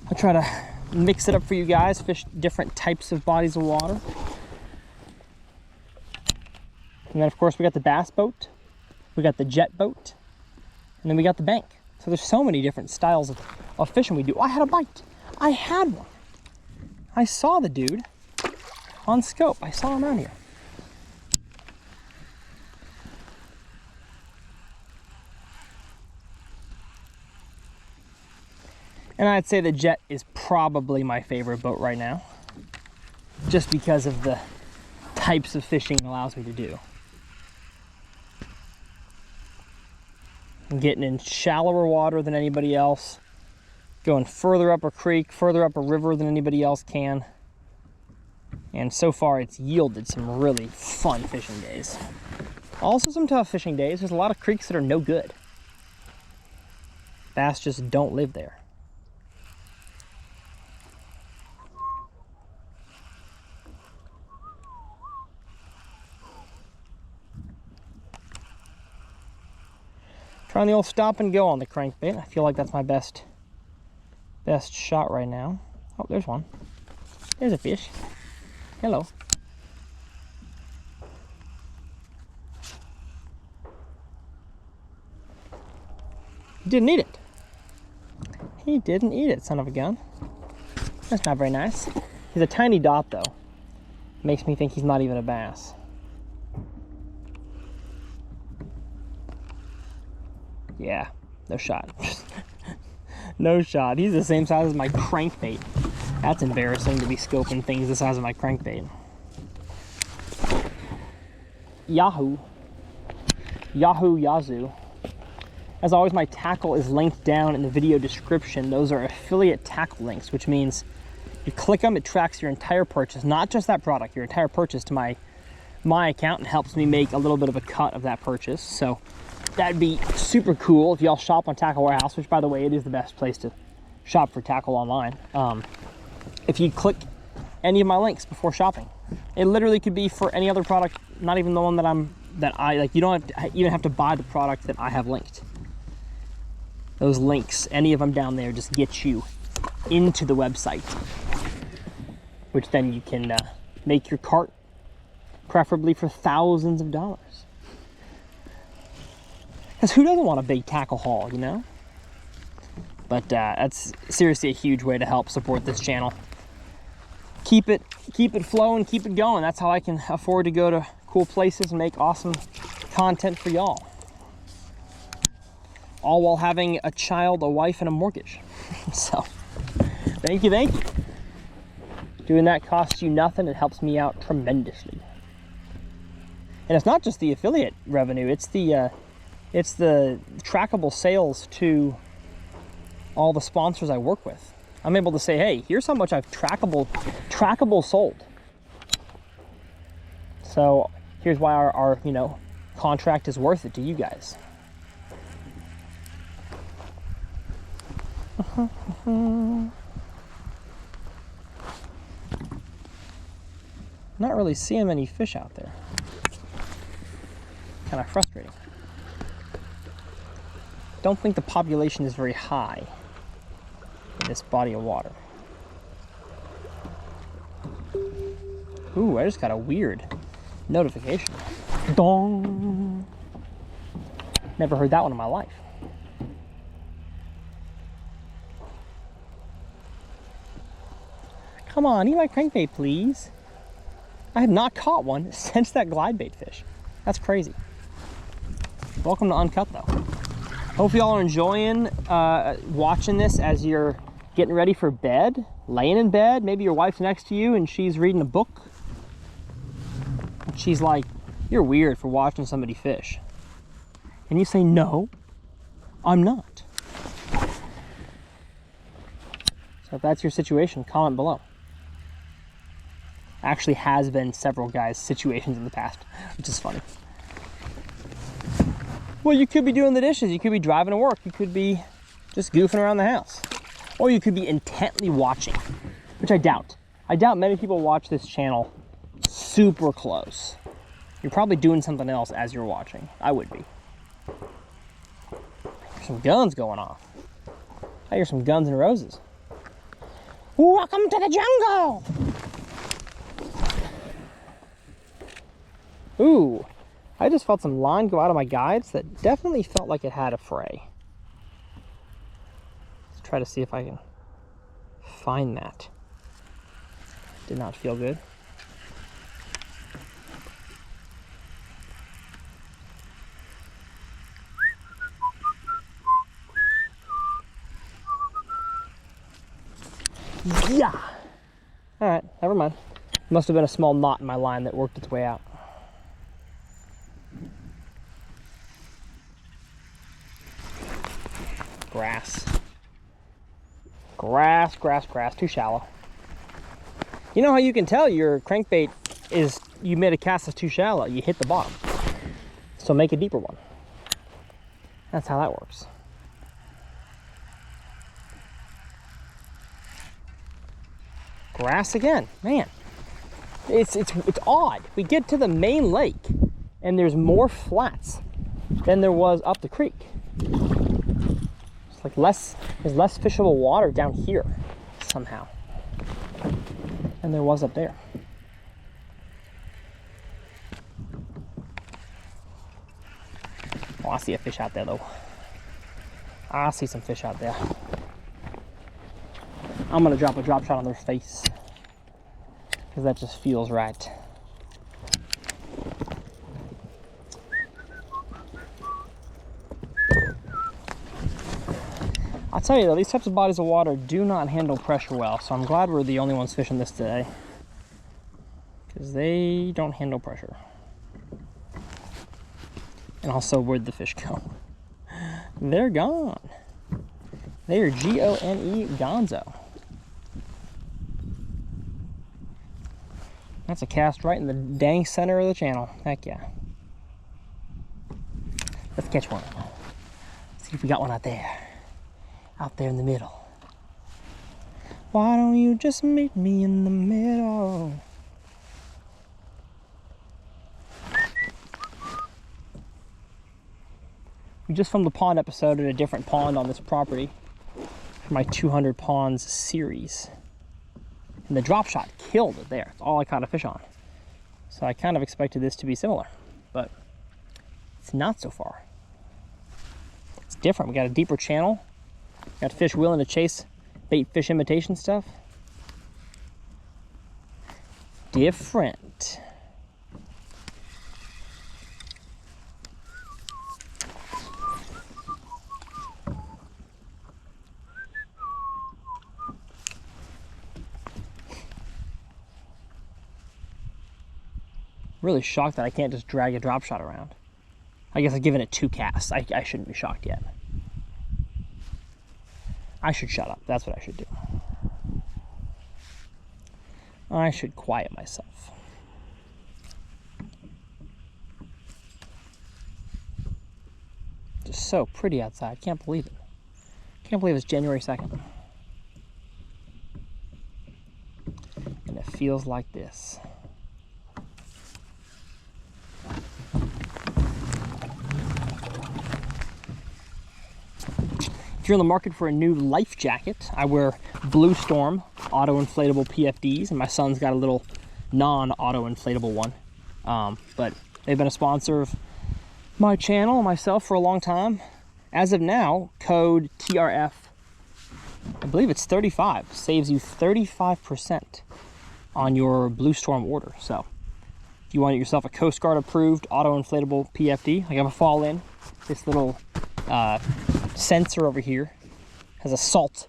I'll try to mix it up for you guys, fish different types of bodies of water. And then of course we got the bass boat, we got the jet boat, and then we got the bank. So there's so many different styles of fishing we do. Oh, I had a bite. I had one. I saw the dude on scope. I saw him around here. And I'd say the jet is probably my favorite boat right now, just because of the types of fishing it allows me to do. I'm getting in shallower water than anybody else, going further up a creek, further up a river than anybody else can. And so far it's yielded some really fun fishing days. Also some tough fishing days. There's a lot of creeks that are no good. Bass just don't live there. Trying the old stop and go on the crankbait. I feel like that's my best shot right now. Oh, there's one. There's a fish. Hello. He didn't eat it. He didn't eat it, son of a gun. That's not very nice. He's a tiny dot though. Makes me think he's not even a bass. Yeah, no shot. No shot. He's the same size as my crankbait. That's embarrassing to be scoping things the size of my crankbait. Yahoo. Yahoo, Yazoo. As always, my tackle is linked down in the video description. Those are affiliate tackle links, which means you click them, it tracks your entire purchase, not just that product, your entire purchase to my account, and helps me make a little bit of a cut of that purchase. So that'd be super cool if y'all shop on Tackle Warehouse, which by the way, it is the best place to shop for tackle online. If you click any of my links before shopping, it literally could be for any other product, not even the one that I like. You don't even have to buy the product that I have linked. Those links, any of them down there, just get you into the website, which then you can make your cart, preferably for thousands of dollars. Because who doesn't want a big tackle haul, you know? But that's seriously a huge way to help support this channel. Keep it flowing, keep it going. That's how I can afford to go to cool places and make awesome content for y'all. All while having a child, a wife, and a mortgage. So, thank you, thank you. Doing that costs you nothing. It helps me out tremendously. And it's not just the affiliate revenue, it's the trackable sales to all the sponsors I work with. I'm able to say, hey, here's how much I've trackable sold. So here's why our you know, contract is worth it to you guys. Not really seeing many fish out there. Kind of frustrating. Don't think the population is very high in this body of water. Ooh, I just got a weird notification. Dong! Never heard that one in my life. Come on, eat my crankbait, please. I have not caught one since that glide bait fish. That's crazy. Welcome to Uncut, though. Hope y'all are enjoying watching this as you're getting ready for bed, laying in bed. Maybe your wife's next to you and she's reading a book. And she's like, you're weird for watching somebody fish. And you say, no, I'm not. So if that's your situation, comment below. Actually has been several guys' situations in the past, which is funny. Well, you could be doing the dishes, you could be driving to work, you could be just goofing around the house. Or you could be intently watching, which I doubt. I doubt many people watch this channel super close. You're probably doing something else as you're watching. I would be. There's some guns going off. I hear some Guns and Roses. Welcome to the jungle! Ooh, I just felt some line go out of my guides that definitely felt like it had a fray. Let's try to see if I can find that. Did not feel good. Yeah! Alright, never mind. Must have been a small knot in my line that worked its way out. Grass. Grass, grass, grass. Too shallow. You know how you can tell your crankbait is, you made a cast that's too shallow? You hit the bottom. So make a deeper one. That's how that works. Grass again. Man. It's odd. We get to the main lake and there's more flats than there was up the creek. Like there's less fishable water down here somehow than there was up there. Oh, I see a fish out there though. I see some fish out there. I'm gonna drop a drop shot on their face because that just feels right. I'll tell you though, these types of bodies of water do not handle pressure well, so I'm glad we're the only ones fishing this today. Because they don't handle pressure. And also, where'd the fish go? They're gone. They are G-O-N-E, gonzo. That's a cast right in the dang center of the channel. Heck yeah. Let's catch one. Let's see if we got one out there. Out there in the middle. Why don't you just meet me in the middle? We just filmed a pond episode at a different pond on this property for my 200 ponds series. And the drop shot killed it there. It's all I caught a fish on. So I kind of expected this to be similar, but it's not so far. It's different. We got a deeper channel. Got fish willing to chase bait fish imitation stuff. Different. Really shocked that I can't just drag a drop shot around. I guess I've given it 2 casts. I shouldn't be shocked yet. I should shut up. That's what I should do. I should quiet myself. just so pretty outside. Can't believe it. Can't believe it's January 2nd. And it feels like this. If you're in the market for a new life jacket, I wear Blue Storm auto-inflatable PFDs, and my son's got a little non-auto-inflatable one. But they've been a sponsor of my channel and myself for a long time. As of now, code TRF, I believe it's 35, saves you 35% on your Blue Storm order. So if you want yourself a Coast Guard approved auto-inflatable PFD, I have a fall in. This little sensor over here has a salt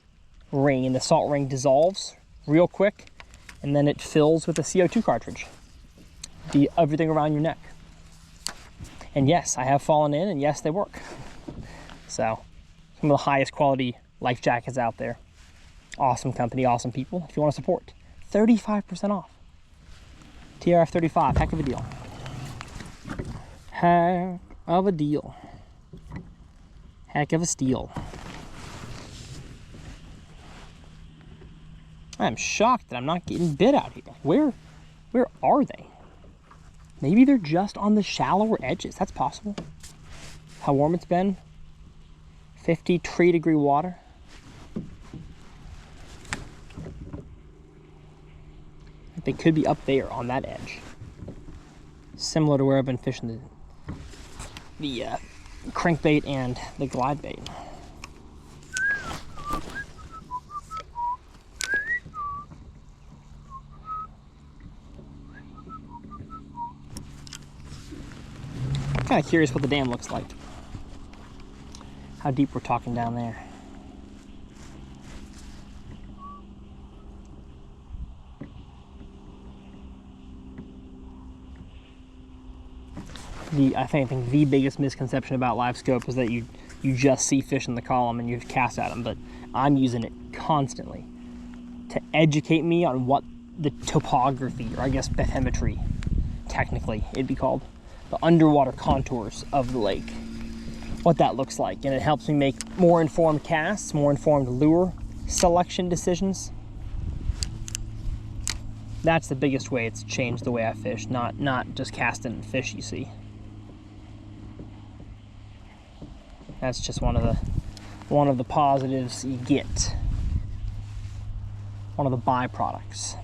ring, and the salt ring dissolves real quick, and then it fills with a CO2 cartridge. Everything around your neck. And yes, I have fallen in, and yes, they work. So, some of the highest quality life jackets out there. Awesome company, awesome people. If you want to support, 35% off. TRF 35, heck of a deal. Heck of a deal. Heck of a steal. I'm shocked that I'm not getting bit out here. Where are they? Maybe they're just on the shallower edges. That's possible. How warm it's been. 53 degree water. They could be up there on that edge. Similar to where I've been fishing the crankbait and the glide bait. I'm kind of curious what the dam looks like. How deep we're talking down there. I think the biggest misconception about live scope is that you just see fish in the column and you cast at them, but I'm using it constantly to educate me on what the topography, or I guess bathymetry, technically it'd be called, the underwater contours of the lake, what that looks like, and it helps me make more informed casts, more informed lure selection decisions. That's the biggest way it's changed the way I fish, not just casting fish you see. That's just one of the positives you get. One of the byproducts.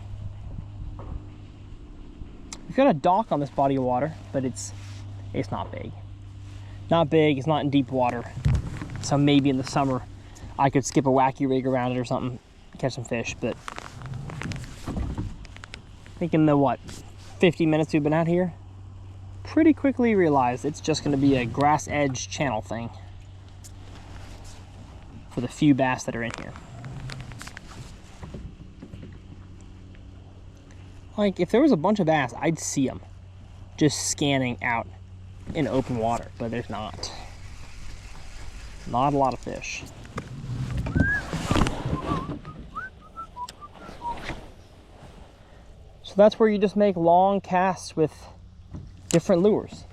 We've got a dock on this body of water, but it's not big. Not big, it's not in deep water. So maybe in the summer I could skip a wacky rig around it or something, catch some fish, but I think in the 50 minutes we've been out here, pretty quickly realized it's just gonna be a grass edge channel thing for the few bass that are in here. Like, if there was a bunch of bass, I'd see them just scanning out in open water, but there's not. Not a lot of fish. So that's where you just make long casts with different lures.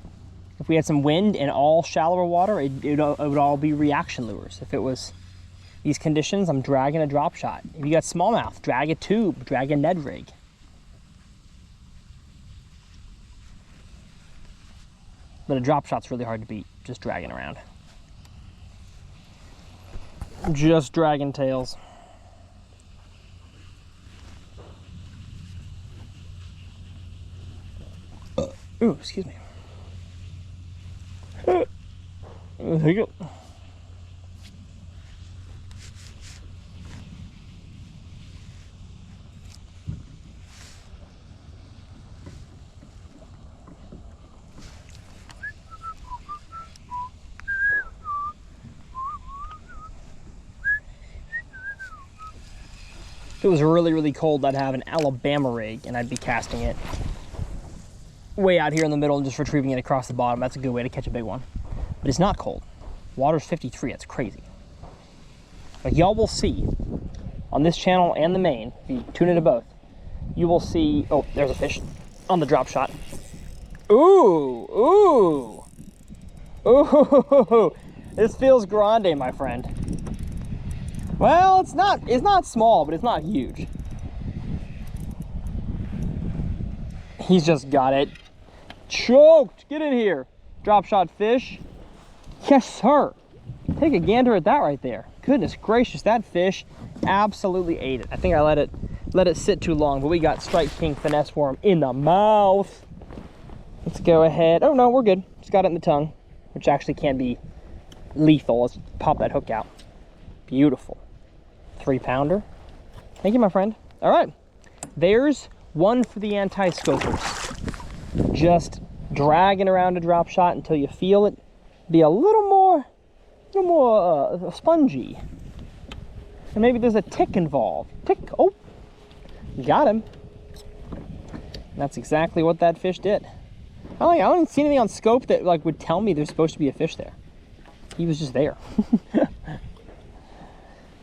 If we had some wind and all shallower water, it would all be reaction lures. If it was these conditions, I'm dragging a drop shot. If you got smallmouth, drag a tube, drag a Ned rig. But a drop shot's really hard to beat, just dragging around. Just dragging tails. Ooh, excuse me. There you go. If it was really, really cold, I'd have an Alabama rig and I'd be casting it way out here in the middle and just retrieving it across the bottom. That's a good way to catch a big one. But it's not cold. Water's 53, it's crazy. Like, y'all will see on this channel and the main, if you tune into both, you will see, oh, there's a fish on the drop shot. Ooh, ooh, ooh. This feels grande, my friend. Well, it's not small, but it's not huge. He's just got it choked. Get in here. Drop shot fish. Yes, sir. Take a gander at that right there. Goodness gracious, that fish absolutely ate it. I think I let it sit too long, but we got Strike King finesse worm in the mouth. Let's go ahead. Oh no, we're good. Just got it in the tongue, which actually can be lethal. Let's pop that hook out. Beautiful. 3-pounder. Thank you, my friend. All right, there's one for the anti-scopers. Just dragging around a drop shot until you feel it be a little more spongy. And maybe there's a tick involved. Tick. Oh, got him. That's exactly what that fish did. I don't see anything on scope that like would tell me there's supposed to be a fish there. He was just there.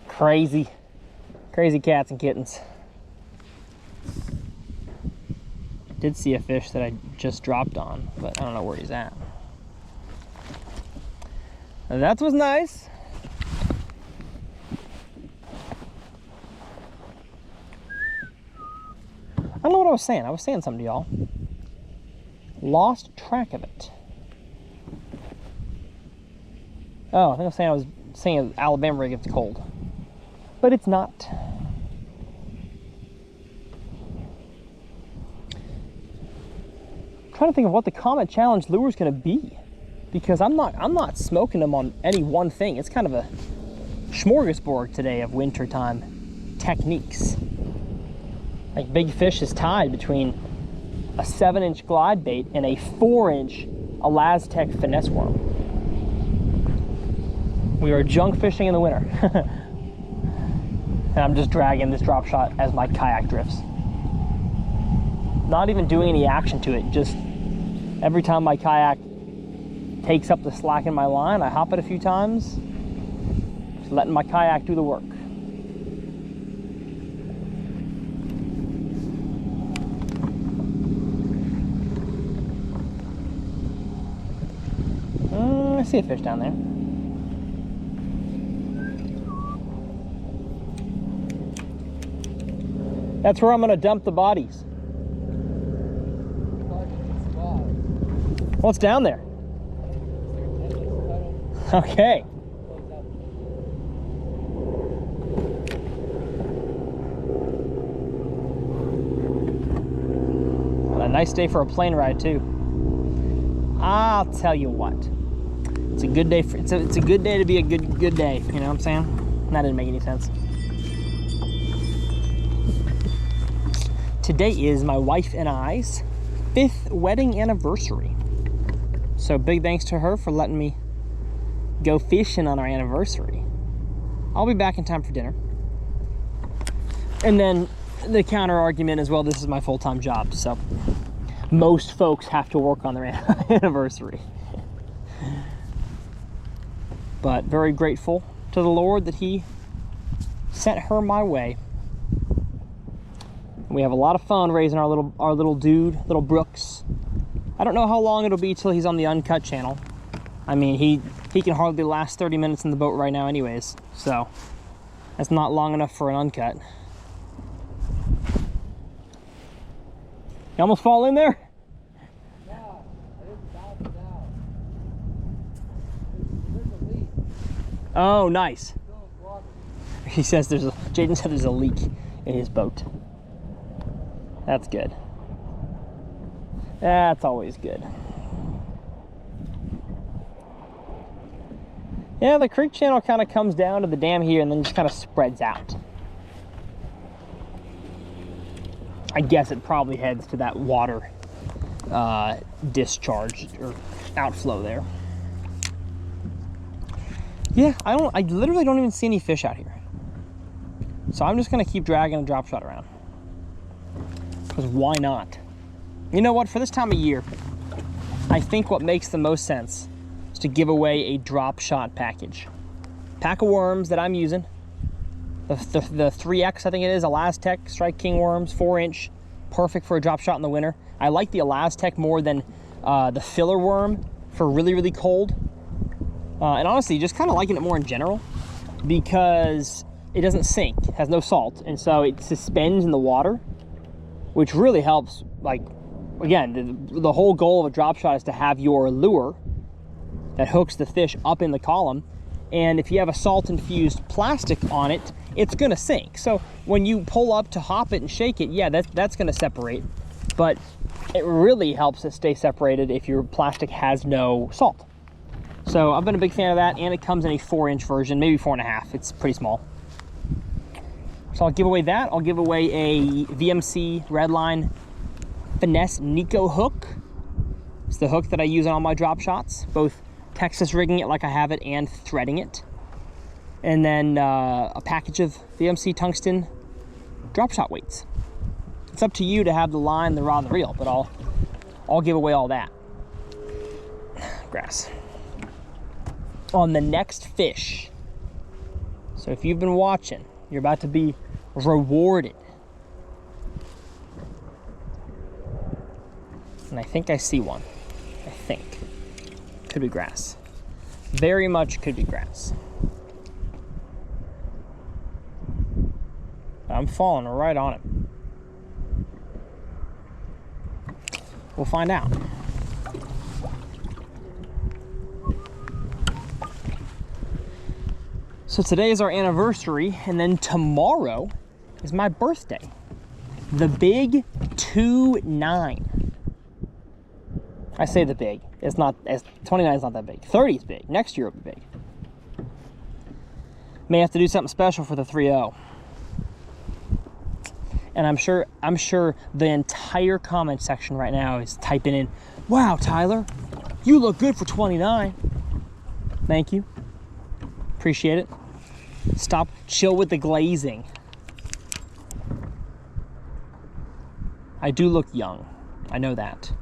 Crazy cats and kittens. Did see a fish that I just dropped on, but I don't know where he's at. That was nice. I don't know what I was saying. I was saying something to y'all. Lost track of it. Oh, I think I was saying Alabama rig gets cold. But it's not. I'm trying to think of what the Comet Challenge lure is going to be, because I'm not smoking them on any one thing. It's kind of a smorgasbord today of wintertime techniques. Like Big Fish is tied between a 7-inch glide bait and a 4-inch Elastec finesse worm. We are junk fishing in the winter. And I'm just dragging this drop shot as my kayak drifts. Not even doing any action to it, just every time my kayak takes up the slack in my line, I hop it a few times, just letting my kayak do the work. I see a fish down there. That's where I'm gonna dump the bodies. What's down there? Okay. What a nice day for a plane ride too. I'll tell you what. It's a good day for it's a good day to be a good day, you know what I'm saying? That didn't make any sense. Today is my wife and I's 5th wedding anniversary. So big thanks to her for letting me go fishing on our anniversary. I'll be back in time for dinner. And then the counter argument as well, this is my full-time job, so most folks have to work on their anniversary. But very grateful to the Lord that he sent her my way. We have a lot of fun raising our little dude, little Brooks. I don't know how long it'll be till he's on the Uncut channel. I mean, he can hardly last 30 minutes in the boat right now anyways, so that's not long enough for an Uncut. You almost fall in there? Yeah, I didn't bounce it out. There's a leak. Oh, nice. Still in water. He says Jaden said there's a leak in his boat. That's good. That's always good. Yeah, the creek channel kind of comes down to the dam here and then just kind of spreads out. I guess it probably heads to that water discharge or outflow there. Yeah, I literally don't even see any fish out here. So I'm just gonna keep dragging a drop shot around. Because why not? You know what, for this time of year, I think what makes the most sense is to give away a drop shot package. Pack of worms that I'm using. The 3X, I think it is, Elastec Strike King worms, 4-inch, perfect for a drop shot in the winter. I like the Elastec more than the filler worm for really, really cold. And honestly, just kind of liking it more in general because it doesn't sink, has no salt, and so it suspends in the water, which really helps. Like, again, the whole goal of a drop shot is to have your lure that hooks the fish up in the column, and if you have a salt-infused plastic on it, it's gonna sink. So when you pull up to hop it and shake it, yeah, that's gonna separate, but it really helps it stay separated if your plastic has no salt. So I've been a big fan of that, and it comes in a 4-inch version, maybe 4.5. It's pretty small. So I'll give away that. I'll give away a VMC Redline Finesse Nico hook. It's the hook that I use on all my drop shots, both Texas rigging it like I have it and threading it. And then a package of VMC tungsten drop shot weights. It's up to you to have the line, the rod, and the reel, but I'll give away all that. Grass. On the next fish. So if you've been watching, you're about to be rewarded. And I think I see one. I think. Could be grass. Very much could be grass. I'm falling right on it. We'll find out. So today is our anniversary, and then tomorrow is my birthday. The big 2-9. I say the big. It's not, 29 is not that big. 30 is big. Next year will be big. May have to do something special for the 3-0. And I'm sure the entire comment section right now is typing in, "Wow, Tyler, you look good for 29. Thank you. Appreciate it. Stop, chill with the glazing. I do look young. I know that.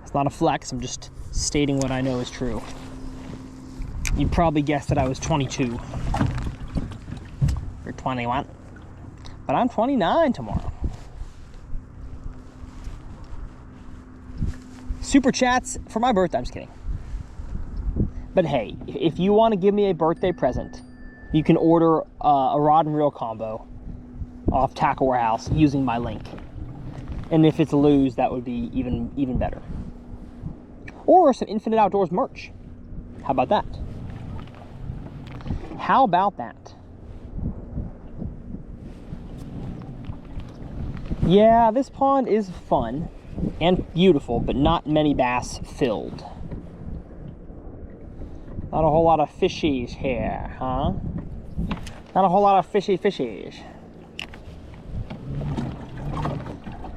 It's not a flex, I'm just stating what I know is true. You probably guessed that I was 22 or 21. But I'm 29 tomorrow. Super chats for my birthday. I'm just kidding. But hey, if you want to give me a birthday present, you can order a rod and reel combo off Tackle Warehouse using my link. And if it's a lose, that would be even better. Or some Infinite Outdoors merch. How about that? How about that? Yeah, this pond is fun and beautiful, but not many bass filled. Not a whole lot of fishies here, huh? Not a whole lot of fishies.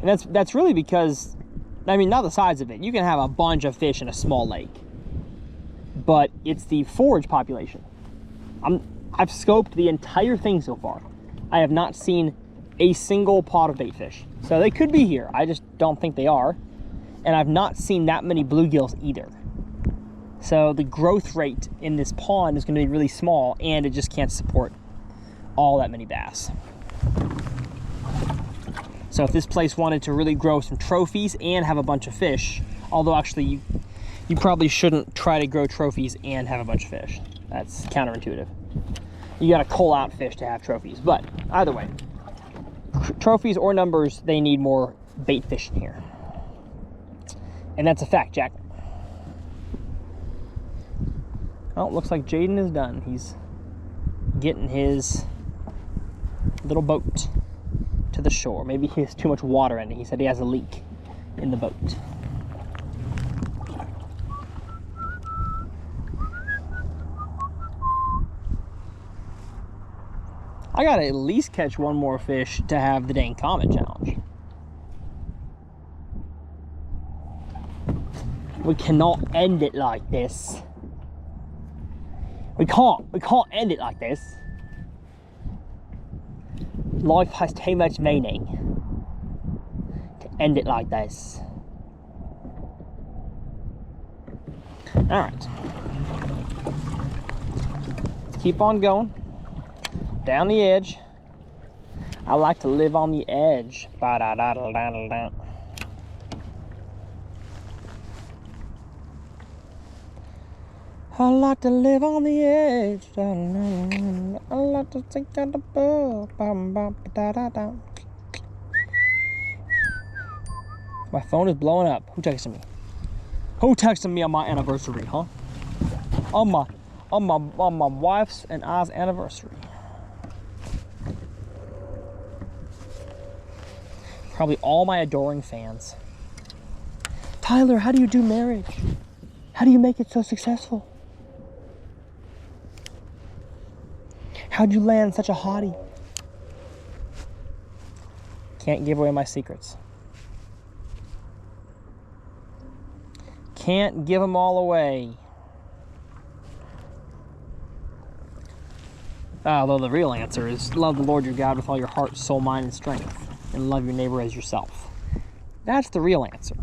And that's really because, I mean, not the size of it. You can have a bunch of fish in a small lake, but it's the forage population. I've scoped the entire thing so far. I have not seen a single pod of bait fish. So they could be here. I just don't think they are. And I've not seen that many bluegills either. So the growth rate in this pond is going to be really small, and it just can't support all that many bass. So if this place wanted to really grow some trophies and have a bunch of fish, although actually you probably shouldn't try to grow trophies and have a bunch of fish. That's counterintuitive. You got to cull out fish to have trophies. But either way, trophies or numbers, they need more bait fish in here. And that's a fact, Jack. Oh, looks like Jaden is done. He's getting his little boat to the shore. Maybe he has too much water in it. He said he has a leak in the boat. I gotta at least catch one more fish to have the dang comment challenge. We cannot end it like this. We can't end it like this. Life has too much meaning to end it like this. All right. Let's keep on going. Down the edge. I like to live on the edge. Ba-da-da-da-da-da-da. I like to live on the edge. I like to think on the boat. My phone is blowing up. Who texted me? Who texted me on my anniversary, huh? On my wife's and I's anniversary. Probably all my adoring fans. Tyler, how do you do marriage? How do you make it so successful? How'd you land such a hottie? Can't give away my secrets. Can't give them all away. Although the real answer is love the Lord your God with all your heart, soul, mind, and strength, and love your neighbor as yourself. That's the real answer.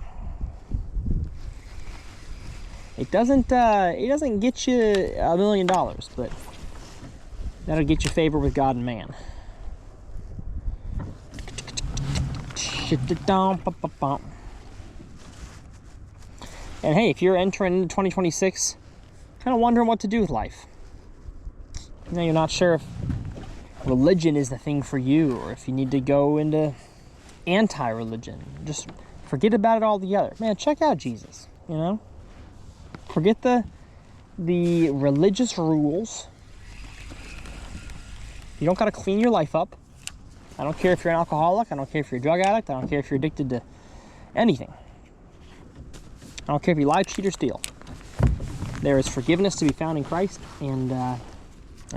It doesn't get you $1 million, but that'll get you favor with God and man. And hey, if you're entering into 2026, kind of wondering what to do with life, you know, you're not sure if religion is the thing for you, or if you need to go into anti-religion. Just forget about it altogether. Man, check out Jesus, you know? Forget the religious rules. You don't got to clean your life up. I don't care if you're an alcoholic. I don't care if you're a drug addict. I don't care if you're addicted to anything. I don't care if you lie, cheat, or steal. There is forgiveness to be found in Christ, and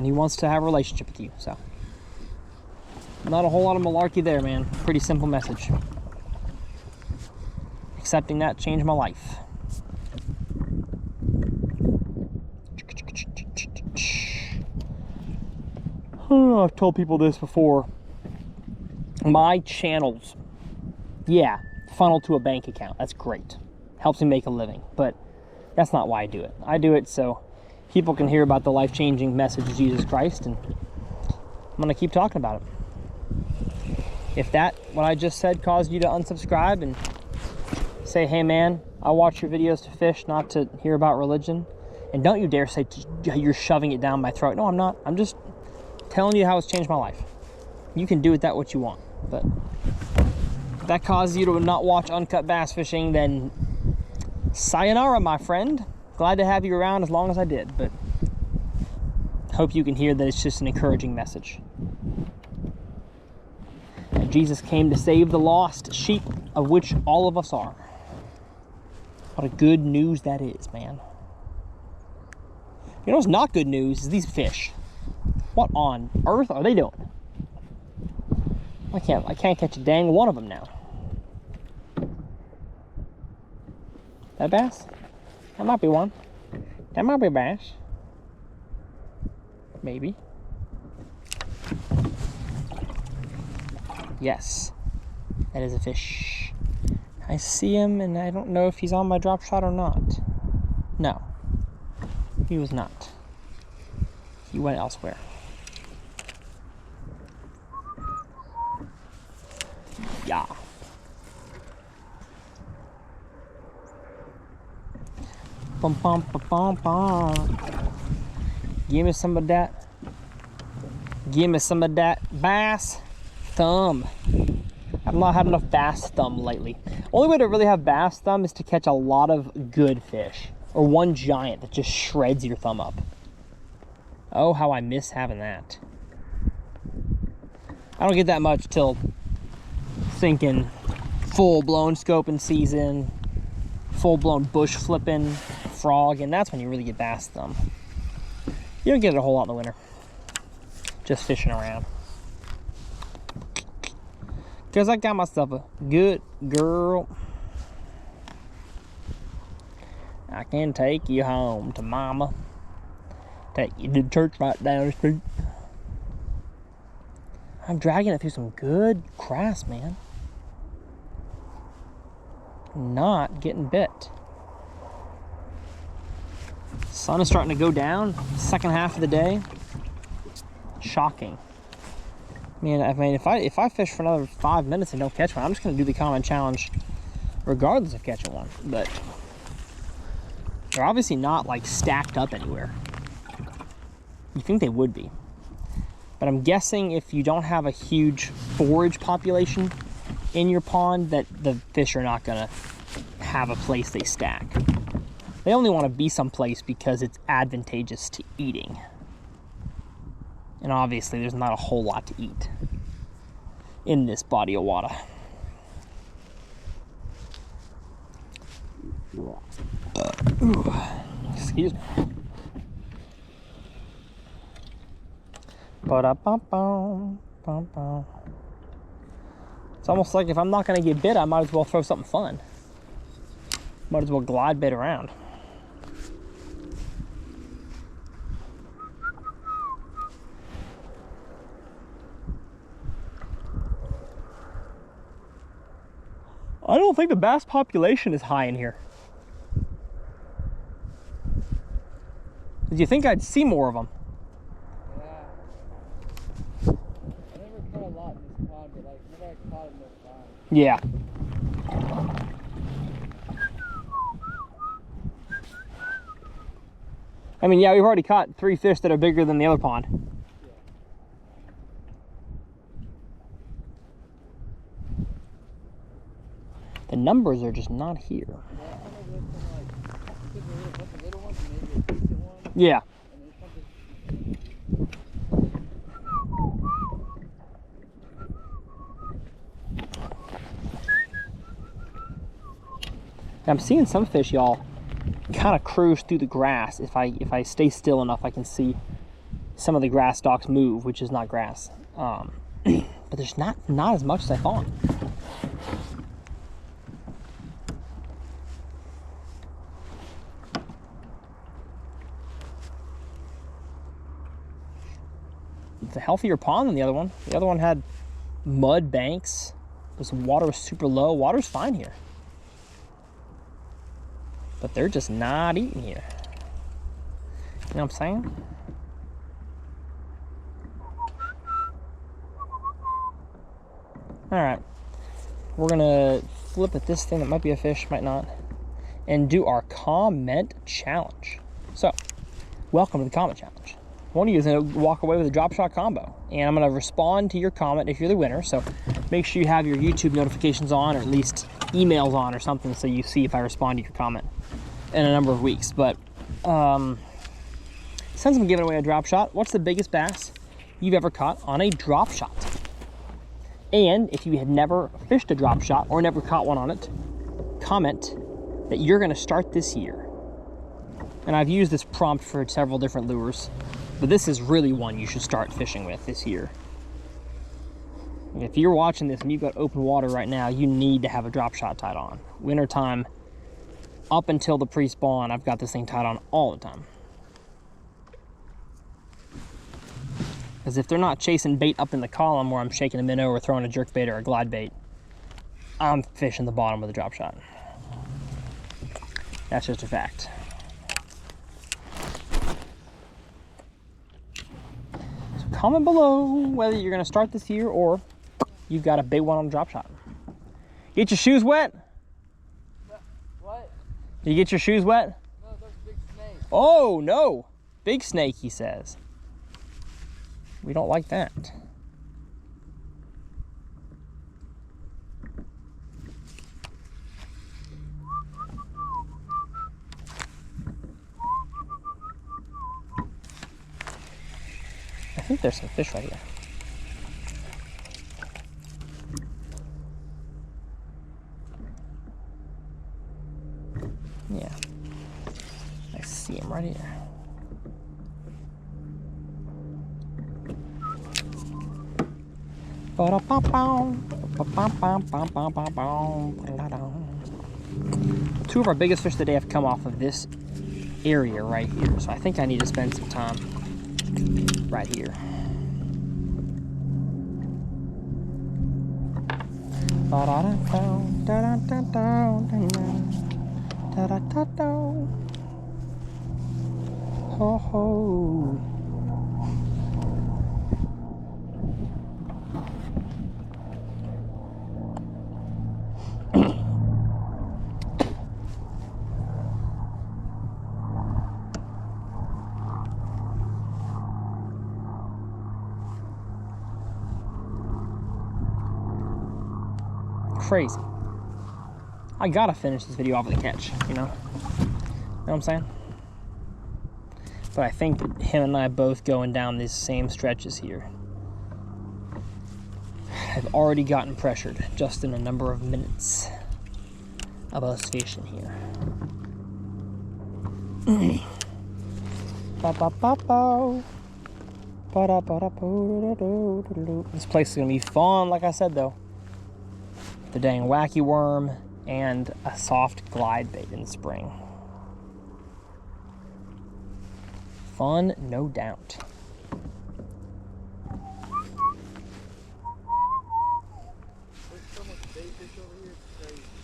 He wants to have a relationship with you. So, not a whole lot of malarkey there, man. Pretty simple message. Accepting that changed my life. Oh, I've told people this before. My channels, yeah, funnel to a bank account. That's great. Helps me make a living. But that's not why I do it. I do it so people can hear about the life-changing message of Jesus Christ, and I'm going to keep talking about it. If that, what I just said, caused you to unsubscribe and say, hey man, I watch your videos to fish, not to hear about religion, and don't you dare say you're shoving it down my throat. No, I'm not. I'm just telling you how it's changed my life. You can do with that what you want, but if that causes you to not watch Uncut Bass Fishing, then sayonara, my friend. Glad to have you around as long as I did, but hope you can hear that it's just an encouraging message. And Jesus came to save the lost sheep, of which all of us are. What a good news that is, man. You know what's not good news is these fish. What on earth are they doing? I can't catch a dang one of them now. That bass? That might be one. That might be a bass. Maybe. Yes. That is a fish. I see him, and I don't know if he's on my drop shot or not. No. He was not. He went elsewhere. Yeah. Bum, bum, bum, bum, bum. Give me some of that. Give me some of that bass thumb. I've not had enough bass thumb lately. Only way to really have bass thumb is to catch a lot of good fish, or one giant that just shreds your thumb up. Oh, how I miss having that. I don't get that much till thinking full-blown scoping season, full-blown bush flipping, frog, and that's when you really get bass thumb. You don't get it a whole lot in the winter. Just fishing around. Because I got myself a good girl. I can take you home to mama. Take you to church right down the street. I'm dragging it through some good grass, man. Not getting bit. Sun is starting to go down. Second half of the day. Shocking. Man, I mean, if I fish for another 5 minutes and don't catch one, I'm just gonna do the common challenge, regardless of catching one. But They're obviously not like stacked up anywhere. You think they would be. But I'm guessing if you don't have a huge forage population in your pond, that the fish are not gonna have a place they stack. They only want to be someplace because it's advantageous to eating. And obviously there's not a whole lot to eat in this body of water. Ooh, excuse me. It's almost like if I'm not gonna get bit, I might as well throw something fun. Might as well glide bait around. I don't think the bass population is high in here. Did you think I'd see more of them? Yeah. I never caught a lot in this pond, but like whenever I caught them, they're fine. Yeah. I mean, yeah, we've already caught 3 fish that are bigger than the other pond. Yeah. The numbers are just not here. Yeah, I kind of went from like took a bunch of little ones and maybe a decent one. Yeah. And this one just I'm seeing some fish, y'all, kind of cruise through the grass. If I stay still enough, I can see some of the grass stalks move, which is not grass. But there's not as much as I thought. It's a healthier pond than the other one. The other one had mud banks. The water was super low. Water's fine here. But they're just not eating here. You know what I'm saying? All right. We're gonna flip at this thing that might be a fish, might not, and do our comment challenge. So, welcome to the comment challenge. One of you is gonna walk away with a drop shot combo, and I'm gonna respond to your comment if you're the winner. So make sure you have your YouTube notifications on, or at least emails on or something, so you see if I respond to your comment in a number of weeks. But since I'm giving away a drop shot, what's the biggest bass you've ever caught on a drop shot? And if you had never fished a drop shot or never caught one on it, comment that you're gonna start this year. And I've used this prompt for several different lures, but this is really one you should start fishing with this year. If you're watching this and you've got open water right now, you need to have a drop shot tied on. Wintertime, up until the pre-spawn, I've got this thing tied on all the time. Because if they're not chasing bait up in the column where I'm shaking a minnow or throwing a jerk bait or a glide bait, I'm fishing the bottom with a drop shot. That's just a fact. So comment below whether you're gonna start this year or you've got a big one on a drop shot. Get your shoes wet? what? Did you get your shoes wet? No, those big snakes. Oh no, big snake, he says. We don't like that. I think there's some fish right here. Yeah, I see him right here. Two of our biggest fish today have come off of this area right here, so I think I need to spend some time right here. Ho ho. crazy. I gotta finish this video off with a catch, you know? You know what I'm saying? But I think him and I both going down these same stretches here have already gotten pressured just in a number of minutes of us fishing here. This place is gonna be fun, like I said though. The dang wacky worm and a soft glide bait in the spring. Fun, no doubt.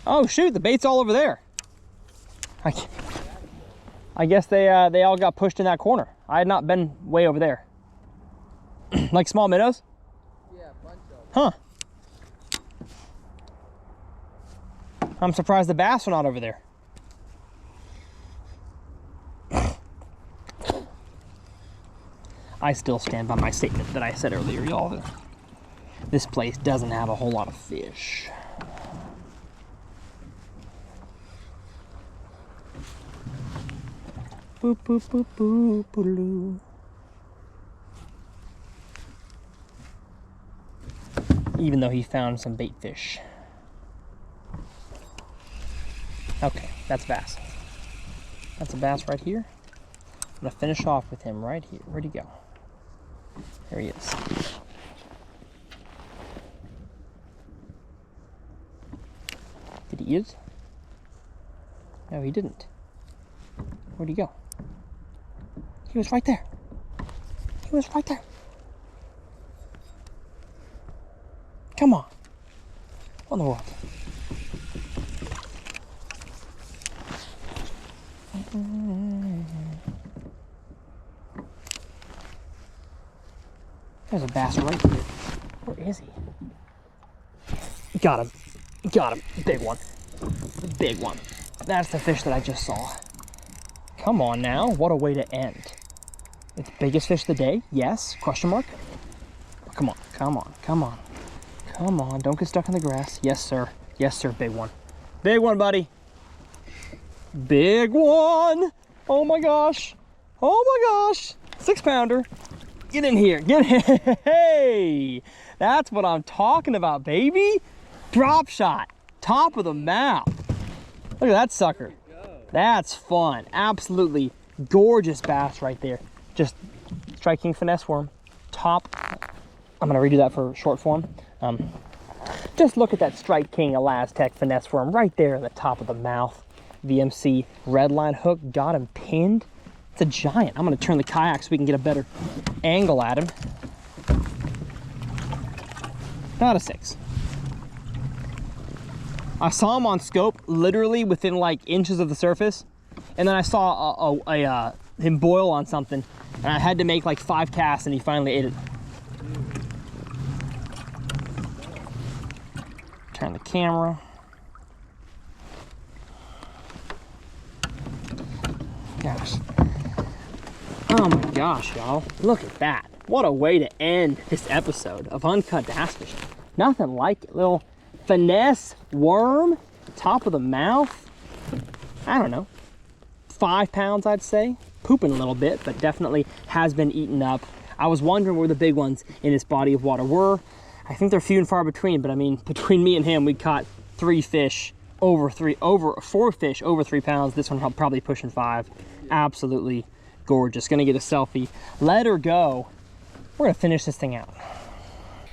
Oh shoot, the bait's all over there. I guess they all got pushed in that corner. I had not been way over there. Like small minnows? Yeah, a bunch of them. Huh. I'm surprised the bass are not over there. I still stand by my statement that I said earlier, y'all. This place doesn't have a whole lot of fish. Boop, boop, boop, boop, boop. Even though he found some bait fish. Okay, that's bass. That's a bass right here. I'm gonna finish off with him right here. Where'd he go? There he is. Did he eat it? No, he didn't. Where'd he go? He was right there. He was right there. Come on. What in the world? There's a bass right here. Where is he? Got him. Got him. Big one. Big one. That's the fish that I just saw. Come on now. What a way to end. It's the biggest fish of the day? Yes? Question mark? Come on. Come on. Come on. Come on. Don't get stuck in the grass. Yes, sir. Yes, sir. Big one. Big one, buddy. Big one. Oh my gosh. Oh my gosh. 6-pounder. Get in here. Get in. Hey. That's what I'm talking about, baby. Drop shot. Top of the mouth. Look at that sucker. That's fun. Absolutely gorgeous bass right there. Just Strike King finesse worm. Top. I'm going to redo that for short form. Just look at that Strike King Elastec finesse worm right there in the top of the mouth. VMC redline hook. Got him pinned. It's a giant. I'm going to turn the kayak so we can get a better angle at him. Not a 6. I saw him on scope literally within like inches of the surface, and then I saw him boil on something, and I had to make like 5 casts, and he finally ate it. Turn the camera. Gosh. Oh my gosh, y'all. Look at that. What a way to end this episode of Uncut Bass Fishing. Nothing like it. Little finesse worm, top of the mouth. I don't know. 5 pounds, I'd say. Pooping a little bit, but definitely has been eaten up. I was wondering where the big ones in this body of water were. I think they're few and far between, but I mean, between me and him, we caught 4 fish over 3 pounds. This one probably pushing 5. Absolutely gorgeous. Gonna get a selfie. Let her go. We're gonna finish this thing out.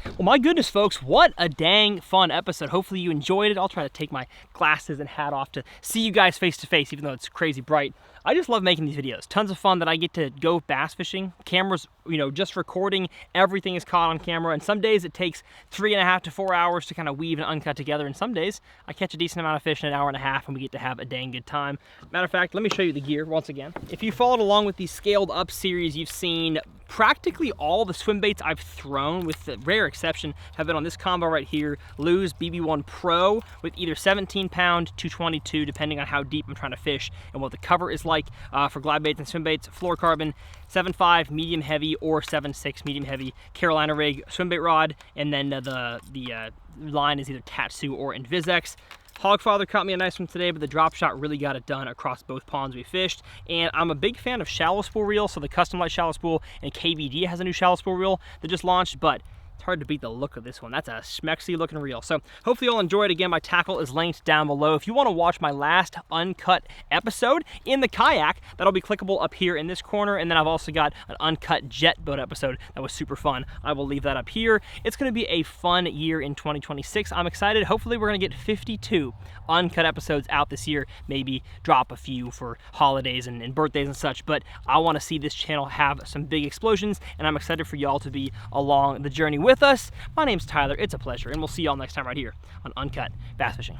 Well, my goodness, folks, what a dang fun episode. Hopefully you enjoyed it. I'll try to take my glasses and hat off to see you guys face to face, even though it's crazy bright. I just love making these videos. Tons of fun that I get to go bass fishing. Cameras, you know, just recording, everything is caught on camera. And some days it takes 3.5 to 4 hours to kind of weave and uncut together. And some days I catch a decent amount of fish in an hour and a half and we get to have a dang good time. Matter of fact, let me show you the gear once again. If you followed along with the scaled up series, you've seen practically all the swim baits I've thrown, with the rare exception, have been on this combo right here, Lew's BB1 Pro, with either 17 pound to 22, depending on how deep I'm trying to fish and what the cover is like. For glide baits and swim baits, fluorocarbon, 7.5 medium heavy or 7.6 medium heavy Carolina rig swim bait rod, and then the line is either Tatsu or Invisex. Hogfather caught me a nice one today, but the drop shot really got it done across both ponds we fished. And I'm a big fan of shallow spool reel, so the Custom Light shallow spool, and KBD has a new shallow spool reel that just launched, but it's hard to beat the look of this one. That's a schmexy looking reel. So hopefully you'll enjoy it. Again, my tackle is linked down below. If you want to watch my last uncut episode in the kayak, that'll be clickable up here in this corner. And then I've also got an uncut jet boat episode that was super fun. I will leave that up here. It's going to be a fun year in 2026. I'm excited. Hopefully we're going to get 52 uncut episodes out this year. Maybe drop a few for holidays and birthdays and such. But I want to see this channel have some big explosions, and I'm excited for y'all to be along the journey with us. My name's Tyler. It's a pleasure, and we'll see y'all next time right here on Uncut Bass Fishing.